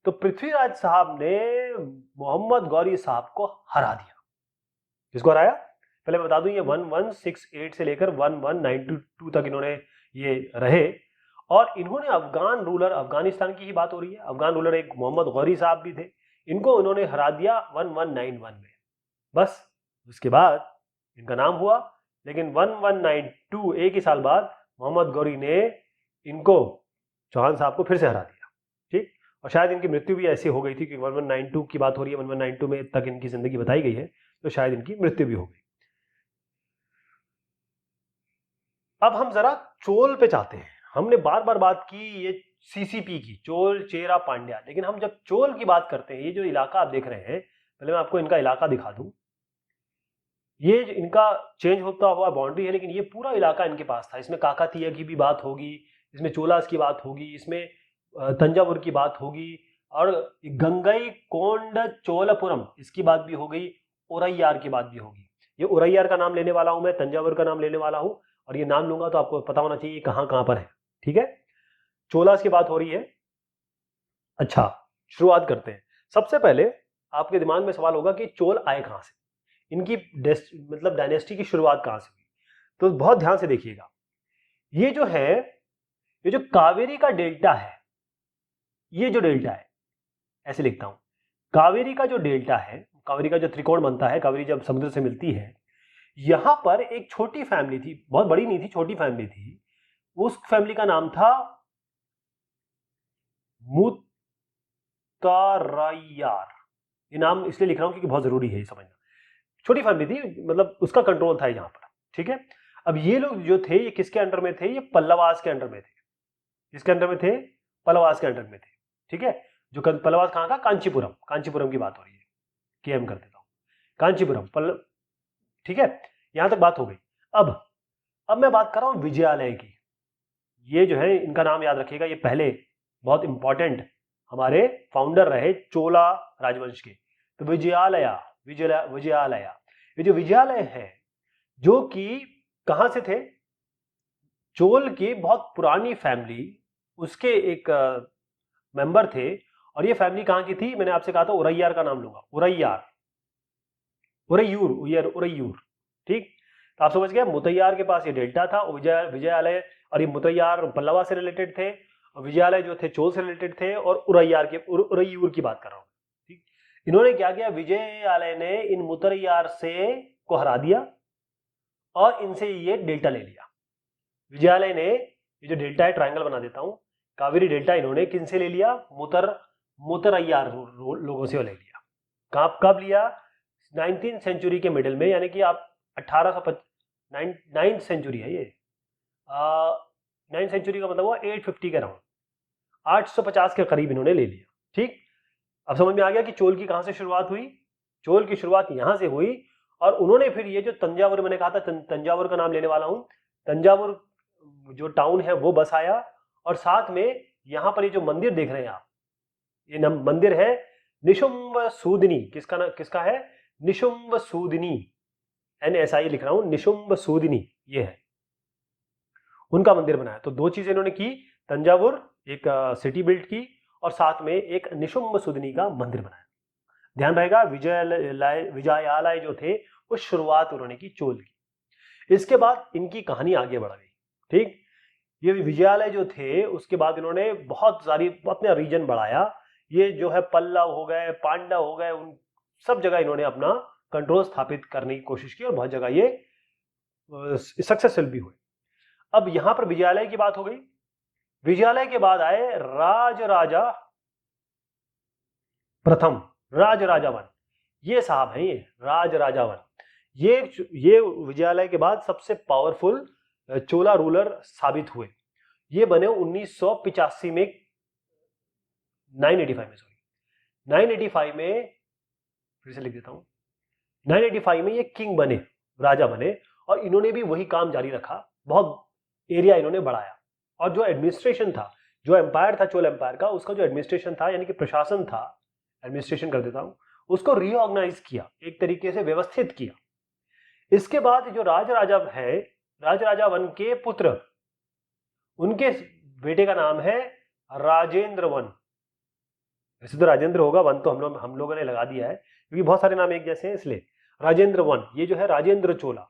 तो पृथ्वीराज साहब ने मोहम्मद गौरी साहब को हरा दिया। किसको हराया? पहले मैं बता दूं, ये 1168 से लेकर 1192 तक इन्होंने ये रहे। और इन्होंने अफगान रूलर, अफगानिस्तान की ही बात हो रही है, अफगान रूलर एक मोहम्मद गौरी साहब भी थे, इनको उन्होंने हरा दिया 1191 में। बस उसके बाद इनका नाम हुआ। लेकिन 1192 एक ही साल बाद मोहम्मद गौरी ने इनको, चौहान साहब को फिर से हरा दिया। ठीक? और शायद इनकी मृत्यु भी ऐसी हो गई थी कि 1192 की बात हो रही है, 1192 में तक इनकी जिंदगी बताई गई है, तो शायद इनकी मृत्यु भी हो गई। अब हम जरा चोल पे चाहते हैं। हमने बार बार बात की ये सीसीपी की, चोल चेरा पांड्या, लेकिन हम जब चोल की बात करते हैं, ये जो इलाका आप देख रहे हैं, पहले मैं आपको इनका इलाका दिखा दूं। ये इनका चेंज होता हुआ बाउंड्री है, लेकिन ये पूरा इलाका इनके पास था। इसमें काकातीय की भी बात होगी, इसमें चोलास की बात होगी, इसमें तंजावुर की बात होगी, और गंगई कोंड चोलपुरम इसकी बात भी हो गई, उरैयार की बात भी होगी। ये उरैयार का नाम लेने वाला हूं मैं, तंजावुर का नाम लेने वाला हूं, और ये नाम लूंगा तो आपको पता होना चाहिए कहां कहां पर है। ठीक है? चोलास की बात हो रही है। अच्छा, शुरुआत करते हैं। सबसे पहले आपके दिमाग में सवाल होगा कि चोल आए कहां से, इनकी मतलब डायनेस्टी की शुरुआत कहां से हुई। तो बहुत ध्यान से देखिएगा। ये जो है, ये जो कावेरी का डेल्टा है, ये जो डेल्टा है, ऐसे लिखता हूं, कावेरी का जो डेल्टा है, कावेरी का जो त्रिकोण बनता है, कावेरी जब समुद्र से मिलती है, यहां पर एक छोटी फैमिली थी, बहुत बड़ी नहीं थी, छोटी फैमिली थी। उस फैमिली का नाम था मुत्तारायार। ये नाम इसलिए लिख रहा हूं क्योंकि बहुत जरूरी है ये समझना। छोटी फैमिली थी, मतलब उसका कंट्रोल था यहां पर। ठीक है? अब ये लोग जो थे, ये किसके अंडर में थे? ये पल्लवास के अंडर में थे। किसके अंडर में थे? पल्लवास के अंडर में थे। ठीक है? जो पल्लवास कहां का? कांचीपुरम। कांचीपुरम की बात हो रही है, केएम कर देता हूं, कांचीपुरम पल्लव। ठीक है? यहां तक बात हो गई। अब मैं बात कर रहा हूं विजयालय की। ये जो है, इनका नाम याद रखिएगा, ये पहले बहुत इंपॉर्टेंट हमारे फाउंडर रहे चोला राजवंश के। तो विजयालय, ये जो विजयालय है, जो कि कहां से थे? चोल की बहुत पुरानी फैमिली, उसके एक मेंबर थे। और ये फैमिली कहां की थी? मैंने आपसे कहा था उरैयार का नाम लूंगा, उरैयूर। ठीक? तो आप समझ गए, मुतैयार के पास ये डेल्टा था, विजयालय, और ये मुतैयार पल्लवा से रिलेटेड थे, और विजयालय जो थे चोल से रिलेटेड थे, और उरैयूर की बात कर रहा हूं। ठीक? इन्होंने क्या किया? विजयालय ने इन मुतैयार से को हरा दिया और इनसे ये डेल्टा ले लिया। विजयालय ने ये जो डेल्टा है ट्रायंगल बना देता हूँ, कावेरी डेल्टा इन्होंने किन से ले लिया, मुतरैयार लोगों से ले लिया। कब लिया, 19th सेंचुरी के मिडिल में, यानी कि आप 9th सेंचुरी है ये, 9th सेंचुरी का मतलब हुआ 850 के अराउंड, 850 के करीब इन्होंने ले लिया। ठीक, अब समझ में आ गया कि चोल की कहां से शुरुआत हुई। चोल की शुरुआत यहां से हुई और उन्होंने फिर ये जो तंजावुर, मैंने कहा था तंजावुर का नाम लेने वाला हूं, तंजावुर जो टाउन है वो बसाया, और साथ में यहां पर ये जो मंदिर देख रहे हैं आप, ये मंदिर है निशुंभ सूदिनी। किसका है, निशुंभ सूदिनी, NSI लिख रहा हूं, निशुंभ सूदिनी, ये है उनका मंदिर बनाया। तो दो चीजें इन्होंने की, तंजावुर एक सिटी बिल्ड की और साथ में एक निशुंभ सूदिनी का मंदिर बनाया। ध्यान रहेगा, विजयालय जो थे वो शुरुआत उन्होंने की चोल की। इसके बाद इनकी कहानी आगे बढ़ गई। ठीक, ये विजयालय जो थे उसके बाद इन्होंने बहुत सारी अपना रीजन बढ़ाया। ये जो है पल्लव हो गए, पांडव हो गए, उन सब जगह इन्होंने अपना कंट्रोल स्थापित करने की कोशिश की और बहुत जगह ये सक्सेसफुल भी हुए। अब यहां पर विजयालय की बात हो गई। विजयालय के बाद आए राजराजा प्रथम, राजराजा वन। ये साहब हैं, ये राजराजा वन, ये विजयालय के बाद सबसे पावरफुल चोला रूलर साबित हुए। ये बने 1985 में, 985 में, फिर से लिख देता हूं, 985 में ये किंग बने, राजा बने, और इन्होंने भी वही काम जारी रखा, बहुत एरिया इन्होंने बढ़ाया। और जो एडमिनिस्ट्रेशन था, जो एम्पायर था चोल एम्पायर का, उसका जो एडमिनिस्ट्रेशन था, यानी कि प्रशासन था, एडमिनिस्ट्रेशन कर देता हूं, उसको रीऑर्गेनाइज किया, एक तरीके से व्यवस्थित किया। इसके बाद जो राजराजा है, राजराजा वन के पुत्र, उनके बेटे का नाम है राजेंद्र वन। वैसे तो राजेंद्र होगा, वन तो हम लोगों ने लगा दिया है क्योंकि बहुत सारे नाम एक जैसे हैं, इसलिए राजेंद्र वन। ये जो है राजेंद्र चोला,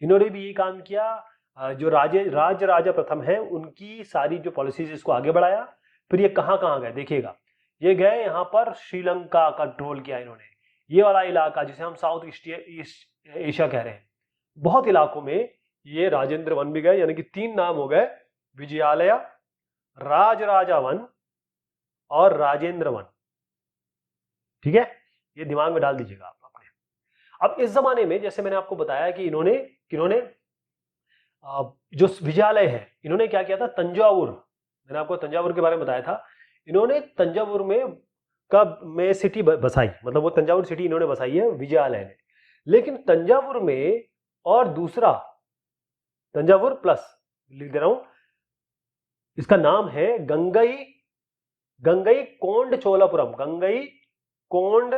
इन्होंने भी ये काम किया। जो राजराजा प्रथम है उनकी सारी जो पॉलिसीज, इसको आगे बढ़ाया। फिर ये कहां कहां गए देखिएगा, ये गए यहाँ पर श्रीलंका कंट्रोल किया इन्होंने, ये वाला इलाका जिसे हम साउथ ईस्ट एशिया कह रहे हैं, बहुत इलाकों में ये राजेंद्र वन भी गए। यानी कि 3 नाम हो गए, विजयालय, राजराजा वन और राजेंद्र वन। ठीक है, ये दिमाग में डाल दीजिएगा आप अपने। अब इस जमाने में जैसे मैंने आपको बताया कि इन्होंने जो विजयालय है, इन्होंने क्या किया था, तंजावुर, मैंने आपको तंजावुर के बारे में बताया था, इन्होंने तंजावुर में सिटी बसाई, मतलब वो तंजावुर सिटी इन्होंने बसाई है विजयालय ने। लेकिन तंजावुर में और दूसरा तंजावुर प्लस लिख दे रहा हूं, इसका नाम है गंगई कोंड चोलापुरम, गंगई कोंड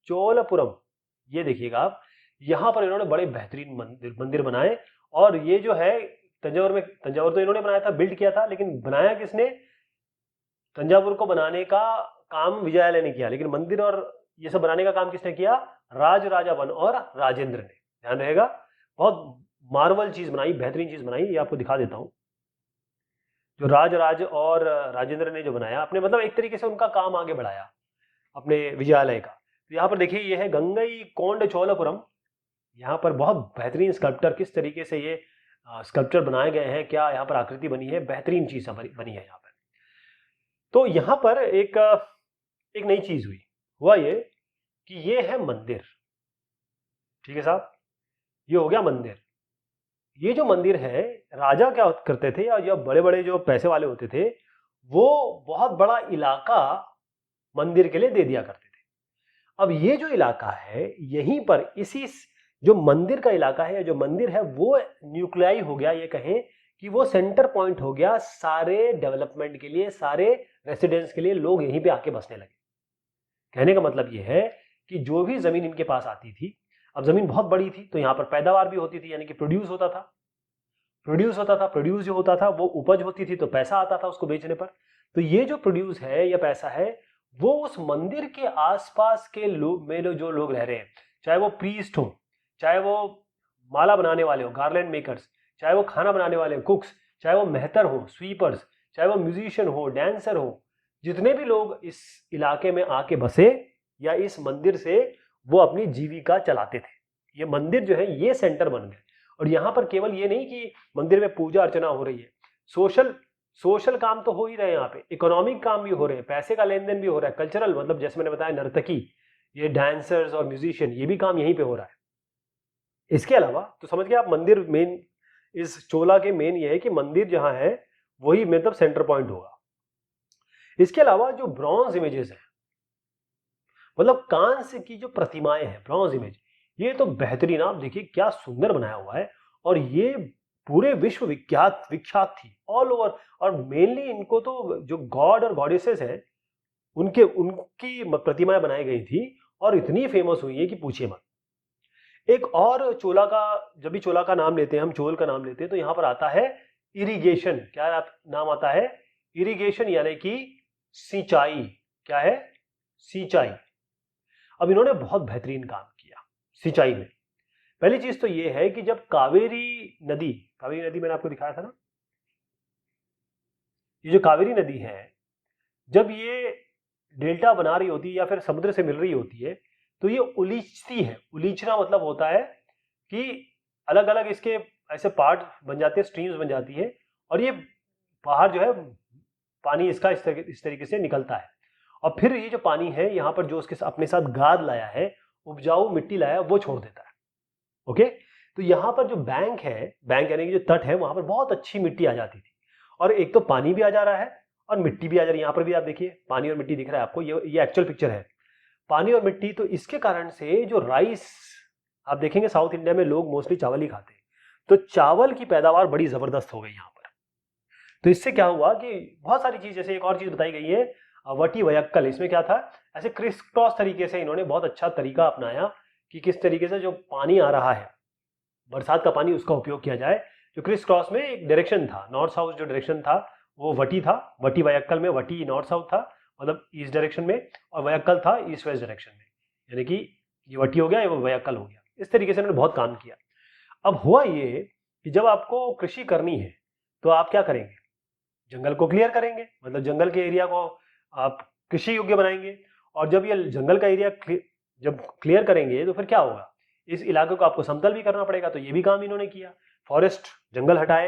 चोलापुरम। ये देखिएगा आप, यहां पर इन्होंने बड़े बेहतरीन मंदिर बनाए। और ये जो है तंजावुर तो इन्होंने बनाया था, बिल्ड किया था, लेकिन बनाया किसने, तंजावुर को बनाने का काम विजयालय ने किया, लेकिन मंदिर और ये सब बनाने का काम किसने किया, राजराजा वन और राजेंद्र ने। ध्यान रहेगा, बहुत मार्वल चीज बनाई, बेहतरीन चीज बनाई। ये आपको दिखा देता हूं, जो राजराज और राजेंद्र ने जो बनाया अपने, मतलब एक तरीके से उनका काम आगे बढ़ाया अपने विजयालय का। तो यहाँ पर देखिए, ये है गंगई कोंड चोलापुरम। यहाँ पर बहुत बेहतरीन स्कल्पचर, किस तरीके से ये स्कल्पचर बनाए गए हैं, क्या यहाँ पर आकृति बनी है, बेहतरीन चीज बनी है यहाँ पर। तो यहाँ पर एक नई चीज हुआ ये कि ये है मंदिर। ठीक है साहब, ये हो गया मंदिर। ये जो मंदिर है, राजा क्या करते थे, या जो बड़े बड़े जो पैसे वाले होते थे, वो बहुत बड़ा इलाका मंदिर के लिए दे दिया करते थे। अब ये जो इलाका है, यहीं पर इसी जो मंदिर का इलाका है, या जो मंदिर है, वो न्यूक्लियाई हो गया, ये कहें कि वो सेंटर पॉइंट हो गया सारे डेवलपमेंट के लिए, सारे रेसिडेंस के लिए। लोग यहीं पे आके बसने लगे। कहने का मतलब ये है कि जो भी जमीन इनके पास आती थी, अब जमीन बहुत बड़ी थी तो यहाँ पर पैदावार भी होती थी, यानी कि प्रोड्यूस होता था। प्रोड्यूस जो होता था वो उपज होती थी, तो पैसा आता था उसको बेचने पर। तो ये जो प्रोड्यूस है या पैसा है, वो उस मंदिर के आसपास के लोग में जो लोग रह रहे हैं, चाहे वो प्रीस्ट हो, चाहे वो माला बनाने वाले हो, गार्लैंड मेकर्स, चाहे वो खाना बनाने वाले कुक्स, चाहे वो मेहतर हो, स्वीपर्स, चाहे वो म्यूजिशियन हो, डांसर हो, जितने भी लोग इस इलाके में आके बसे या इस मंदिर से वो अपनी जीविका चलाते थे। ये मंदिर जो है, ये सेंटर बन गए। और यहाँ पर केवल ये नहीं कि मंदिर में पूजा अर्चना हो रही है, सोशल सोशल काम तो हो ही रहे हैं यहाँ पे, इकोनॉमिक काम भी हो रहे हैं, पैसे का लेन देन भी हो रहा है, कल्चरल मतलब जैसे मैंने बताया नर्तकी, ये डांसर्स और म्यूजिशियन, ये भी काम यहीं पे हो रहा है। इसके अलावा तो समझ गए आप, मंदिर मेन, इस चोला के मेन ये है कि मंदिर जहां है वही मतलब सेंटर पॉइंट होगा। इसके अलावा जो ब्रॉन्ज इमेजेस है, मतलब कांस्य की जो प्रतिमाएं हैं, ब्रॉन्ज इमेज, ये तो बेहतरीन, आप देखिए क्या सुंदर बनाया हुआ है, और ये पूरे विश्व विख्यात विख्यात थी ऑल ओवर। और मेनली इनको तो जो गॉड और गॉडेसेस हैं उनके उनकी प्रतिमाएं बनाई गई थी, और इतनी फेमस हुई है कि पूछिए मत। एक और चोला का, जब भी चोला का नाम लेते हैं हम, चोल का नाम लेते हैं, तो यहां पर आता है इरिगेशन। क्या नाम आता है? इरिगेशन, यानी कि सिंचाई। क्या है? सिंचाई। अब इन्होंने बहुत बेहतरीन काम किया सिंचाई में। पहली चीज तो ये है कि जब कावेरी नदी मैंने आपको दिखाया था ना, ये जो कावेरी नदी है, जब ये डेल्टा बना रही होती है या फिर समुद्र से मिल रही होती है, तो ये उलीचती है। उलीचना मतलब होता है कि अलग अलग इसके ऐसे पार्ट बन जाते हैं, स्ट्रीम्स बन जाती है, और ये बाहर जो है पानी इसका इस तरीके से निकलता है, और फिर ये जो पानी है यहाँ पर जो उसके अपने साथ गाद लाया है, उपजाऊ मिट्टी लाया, वो छोड़ देता है। ओके, तो यहाँ पर जो बैंक है, बैंक यानी कि जो तट है, वहां पर बहुत अच्छी मिट्टी आ जाती थी, और एक तो पानी भी आ जा रहा है और मिट्टी भी आ जा रही है। यहाँ पर भी आप देखिए पानी और मिट्टी दिख रहा है आपको, ये एक्चुअल पिक्चर है, पानी और मिट्टी। तो इसके कारण से जो राइस, आप देखेंगे साउथ इंडिया में लोग मोस्टली चावल ही खाते हैं, तो चावल की पैदावार बड़ी जबरदस्त हो गई यहाँ पर। तो इससे क्या हुआ कि बहुत सारी चीज, जैसे एक और चीज बताई गई है वटी वयक्कल, इसमें क्या था, ऐसे क्रिस क्रॉस तरीके से इन्होंने बहुत अच्छा तरीका अपनाया कि किस तरीके से जो पानी आ रहा है, बरसात का पानी, उसका उपयोग किया जाए। जो क्रिस क्रॉस में एक डायरेक्शन था, नॉर्थ साउथ जो डायरेक्शन था वो वटी था, वटी वयक्कल में वटी नॉर्थ साउथ था, मतलब ईस्ट डायरेक्शन में, और वयक्कल था ईस्ट वेस्ट डायरेक्शन में, यानी कि ये वटी हो गया, ये वयक्कल हो गया। इस तरीके से उन्होंने बहुत काम किया। अब हुआ ये कि जब आपको कृषि करनी है तो आप क्या करेंगे? जंगल को क्लियर करेंगे, मतलब जंगल के एरिया को आप कृषि योग्य बनाएंगे, और जब ये जंगल का एरिया जब क्लियर करेंगे तो फिर क्या होगा, इस इलाके को आपको समतल भी करना पड़ेगा, तो ये भी काम इन्होंने किया। फॉरेस्ट, जंगल हटाए,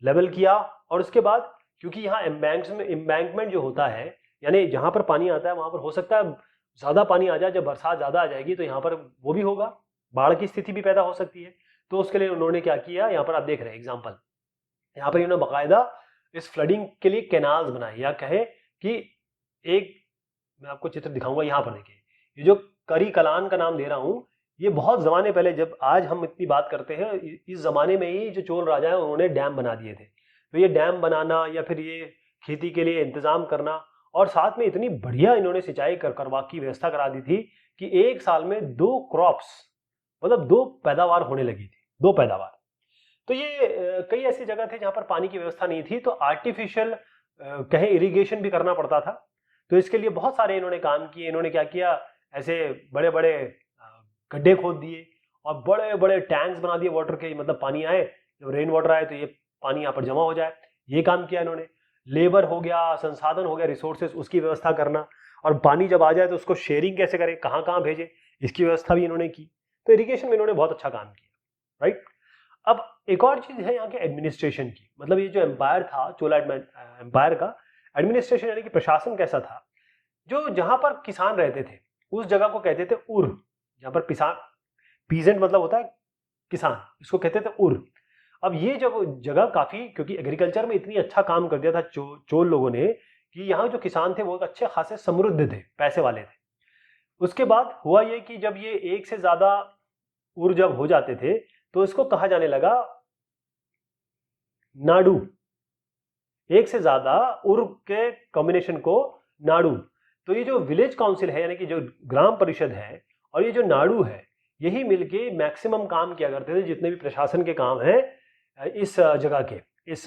लेवल किया, और उसके बाद क्योंकि यहाँ एम्बैंकमेंट जो होता है, यानी जहां पर पानी आता है वहां पर हो सकता है ज्यादा पानी आ जाए, जब बरसात ज्यादा आ जाएगी तो यहाँ पर वो भी होगा, बाढ़ की स्थिति भी पैदा हो सकती है। तो उसके लिए उन्होंने क्या किया, यहाँ पर आप देख रहे हैं एग्जाम्पल, यहाँ पर इन्होंने बाकायदा इस फ्लडिंग के लिए कैनाल्स बनाए, या कहे कि एक, मैं आपको चित्र दिखाऊंगा, यहाँ पर देखिए, ये जो करी कलान का नाम दे रहा हूं, ये बहुत जमाने पहले, जब आज हम इतनी बात करते हैं, इस जमाने में ही जो चोल राजा है उन्होंने डैम बना दिए थे। तो ये डैम बनाना या फिर ये खेती के लिए इंतजाम करना, और साथ में इतनी बढ़िया इन्होंने सिंचाई करवा की व्यवस्था करा दी थी कि एक साल में 2 क्रॉप्स, मतलब 2 पैदावार होने लगी थी, 2 पैदावार। तो ये कई ऐसी जगह थे जहां पर पानी की व्यवस्था नहीं थी, तो आर्टिफिशियल कहे इरिगेशन भी करना पड़ता था। तो इसके लिए बहुत सारे इन्होंने काम किए। इन्होंने क्या किया, ऐसे बड़े बड़े गड्ढे खोद दिए और बड़े बड़े टैंक्स बना दिए वाटर के, मतलब पानी आए, जब रेन वाटर आए तो ये पानी यहाँ पर जमा हो जाए, ये काम किया इन्होंने। लेबर हो गया, संसाधन हो गया, रिसोर्सेस, उसकी व्यवस्था करना, और पानी जब आ जाए तो उसको शेयरिंग कैसे करें, कहाँ कहाँ भेजें, इसकी व्यवस्था भी इन्होंने की। तो इरिगेशन में इन्होंने बहुत अच्छा काम किया, राइट। अब एक और चीज है यहाँ के एडमिनिस्ट्रेशन की, मतलब ये जो एम्पायर था, चोला एम्पायर का एडमिनिस्ट्रेशन यानी कि प्रशासन कैसा था, जो जहां पर किसान रहते थे उस जगह को कहते थे उर, जहां पर पीजेंट मतलब होता है किसान, इसको कहते थे उर। अब ये जब जगह काफी, क्योंकि एग्रीकल्चर में इतनी अच्छा काम कर दिया था चोल लोगों ने, कि यहाँ जो किसान थे वो अच्छे खासे समृद्ध थे, पैसे वाले थे। उसके बाद हुआ ये कि जब ये एक से ज्यादा उर जब हो जाते थे तो इसको कहा जाने लगा नाडू, एक से ज्यादा उर के कॉम्बिनेशन को नाडू। तो ये जो विलेज काउंसिल है, यानी कि जो ग्राम परिषद है, और ये जो नाडू है, यही मिलके मैक्सिमम काम किया करते थे, जितने भी प्रशासन के काम हैं इस जगह के, इस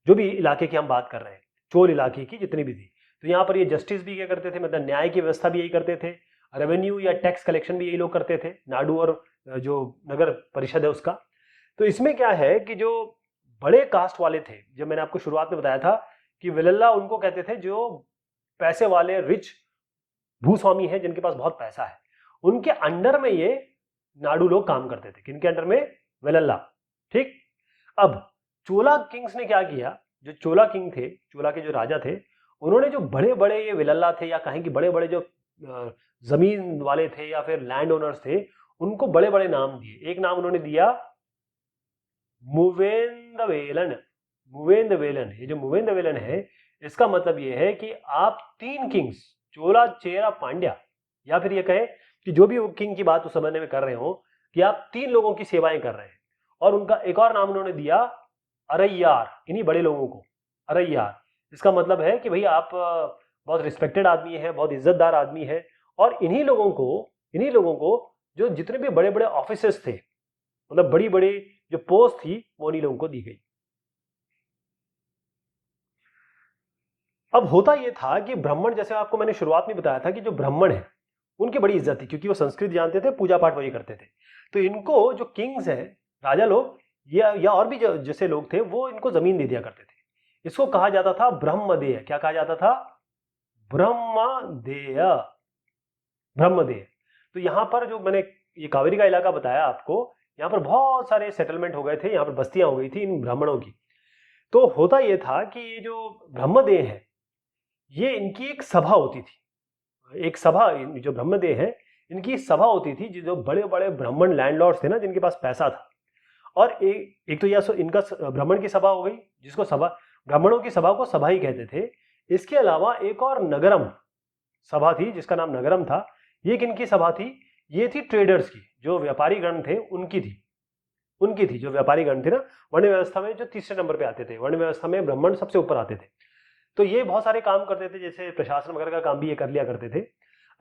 जो भी इलाके की हम बात कर रहे हैं, चोल इलाके की जितनी भी थी। तो यहाँ पर ये जस्टिस भी क्या करते थे, मतलब न्याय की व्यवस्था भी यही करते थे, रेवेन्यू या टैक्स कलेक्शन भी यही लोग करते थे, नाडू और जो नगर परिषद है उसका। तो इसमें क्या है कि जो बड़े कास्ट वाले थे, जब मैंने आपको शुरुआत में बताया था कि वेलल्ला उनको कहते थे जो पैसे वाले रिच भूस्वामी हैं, जिनके पास बहुत पैसा है, उनके अंडर में ये नाडू लोग काम करते थे। किनके अंडर में? वेलल्ला। ठीक। अब चोला किंग्स ने क्या किया, जो चोला किंग थे, चोला के जो राजा थे, उन्होंने जो बड़े बड़े ये विलल्ला थे या कहें कि बड़े बड़े जो जमीन वाले थे या फिर लैंड ओनर्स थे, उनको बड़े बड़े नाम दिए। एक नाम उन्होंने दिया मुवेंदवेलन। मुवेंदवेलन, ये जो मुवेंदवेलन है, इसका मतलब ये है कि आप 3 किंग्स, चोला, चेरा, पांड्या, या फिर ये कहें कि जो भी किंग की बात उस समय में कर रहे हो, कि आप 3 लोगों की सेवाएं कर रहे हैं। और उनका एक और नाम उन्होंने दिया अरैयार, इन्हीं बड़े लोगों को अरैयार। इसका मतलब है कि भाई आप बहुत रिस्पेक्टेड आदमी है, बहुत इज्जतदार आदमी है, और इन्हीं लोगों को जो जितने भी बड़े बड़े ऑफिसर्स थे, मतलब बड़ी बड़ी जो पोस्ट थी, वो उन्हीं लोगों को दी गई। अब होता यह था कि ब्राह्मण, जैसे आपको मैंने शुरुआत में बताया था कि जो ब्राह्मण है उनकी बड़ी इज्जत थी, क्योंकि वो संस्कृत जानते थे, पूजा पाठ वही करते थे। तो इनको जो किंग्स हैं, राजा लोग या और भी जैसे लोग थे, वो इनको जमीन दे दिया करते थे। इसको कहा जाता था ब्रह्मदेय। क्या कहा जाता था? ब्रह्मदेय। ब्रह्मदेय। तो यहां पर जो मैंने ये कावेरी का इलाका बताया आपको, यहां पर बहुत सारे सेटलमेंट हो गए थे, यहां पर बस्तियां हो गई थी इन ब्राह्मणों की। तो होता यह था कि ये जो ब्रह्मदेय है, ये इनकी एक सभा होती थी। एक सभा, जो ब्रह्मदेय है, इनकी सभा होती थी, जो बड़े बड़े ब्राह्मण लैंडलॉर्ड्स थे ना, जिनके पास पैसा था। और एक तो यह इनका ब्राह्मण की सभा हो गई, जिसको सभा, ब्राह्मणों की सभा को सभा ही कहते थे। इसके अलावा एक और नगरम सभा थी, जिसका नाम नगरम था। ये किनकी सभा थी? ये थी ट्रेडर्स की, जो व्यापारी गण थे उनकी थी। जो व्यापारी गण थे ना, वर्ण व्यवस्था में जो तीसरे नंबर पे आते थे, वर्ण व्यवस्था में ब्राह्मण सबसे ऊपर आते थे। तो ये बहुत सारे काम करते थे, जैसे प्रशासन वगैरह का काम भी ये कर लिया करते थे।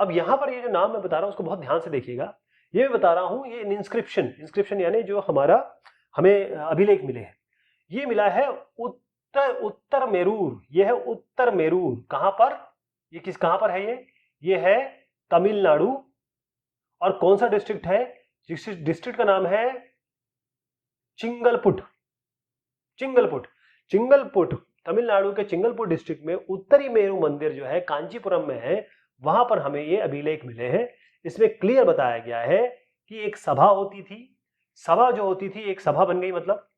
अब यहाँ पर ये जो नाम मैं बता रहा हूँ, उसको बहुत ध्यान से देखिएगा। ये मैं बता रहा हूँ, ये इंस्क्रिप्शन यानी जो हमें अभिलेख मिले हैं, ये मिला है उत्तर मेरूर। ये है उत्तर मेरूर। कहां पर? ये कहां पर है? ये है तमिलनाडु। और कौन सा डिस्ट्रिक्ट है? डिस्ट्रिक्ट का नाम है चिंगलपुट। तमिलनाडु के चिंगलपुट डिस्ट्रिक्ट में उत्तरी मेरू मंदिर जो है कांचीपुरम में है, वहां पर हमें ये अभिलेख मिले हैं। इसमें क्लियर बताया गया है कि एक सभा होती थी। सभा जो होती थी, एक सभा बन गई, मतलब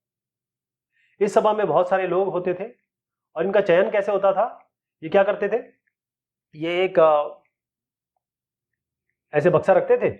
इस सभा में बहुत सारे लोग होते थे। और इनका चयन कैसे होता था? ये क्या करते थे? ये एक ऐसे बक्सा रखते थे,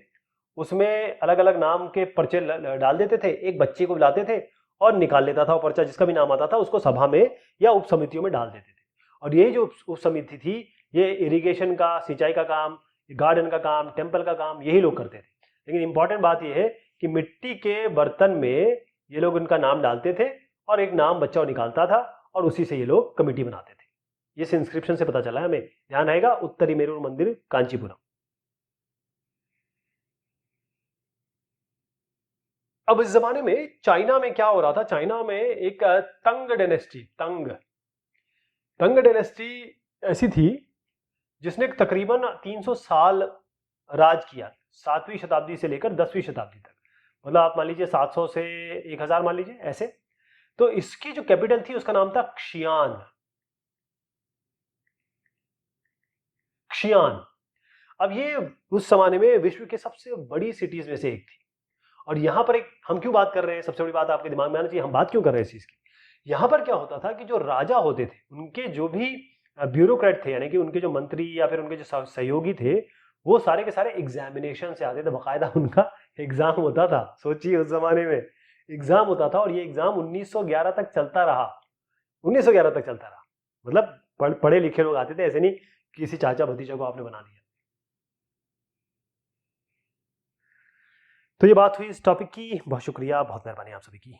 उसमें अलग अलग नाम के पर्चे डाल देते थे, एक बच्चे को बुलाते थे और निकाल लेता था वो पर्चा। जिसका भी नाम आता था उसको सभा में या उप समितियों में डाल देते थे। और ये जो उप समिति थी, ये इरिगेशन का, सिंचाई का काम, गार्डन का काम, टेम्पल का काम, यही लोग करते थे। लेकिन इंपॉर्टेंट बात यह है कि मिट्टी के बर्तन में ये लोग इनका नाम डालते थे और एक नाम बच्चा निकालता था और उसी से ये लोग कमेटी बनाते थे। ये इंस्क्रिप्शन से पता चला है हमें। ध्यान आएगा, उत्तरी मेरूर मंदिर, कांचीपुरम। अब इस जमाने में चाइना में क्या हो रहा था? चाइना में एक तंग डायनेस्टी ऐसी थी जिसने तकरीबन 300 साल राज किया, 7वीं शताब्दी से लेकर 10वीं शताब्दी तक। मतलब आप मान लीजिए 700 से 1000 मान लीजिए ऐसे। तो इसकी जो कैपिटल थी उसका नाम था xi'an। अब ये उस जमाने में विश्व के सबसे बड़ी सिटीज में से एक थी। और यहां पर एक, हम क्यों बात कर रहे हैं, सबसे बड़ी बात आपके दिमाग में आना चाहिए, हम बात क्यों कर रहे हैं इस चीज की। यहां पर क्या होता था कि जो राजा होते थे, उनके जो भी ब्यूरोक्रेट थे, यानी कि उनके जो मंत्री या फिर उनके जो सहयोगी थे, वो सारे के सारे एग्जामिनेशन से आते थे। बाकायदा उनका एग्जाम होता था। सोचिए, उस जमाने में एग्जाम होता था और ये एग्जाम 1911 तक चलता रहा। 1911 तक चलता रहा। मतलब पढ़े लिखे लोग आते थे, ऐसे नहीं किसी चाचा भतीजा को आपने बना दिया। तो ये बात हुई इस टॉपिक की। बहुत शुक्रिया, बहुत मेहरबानी आप सभी की।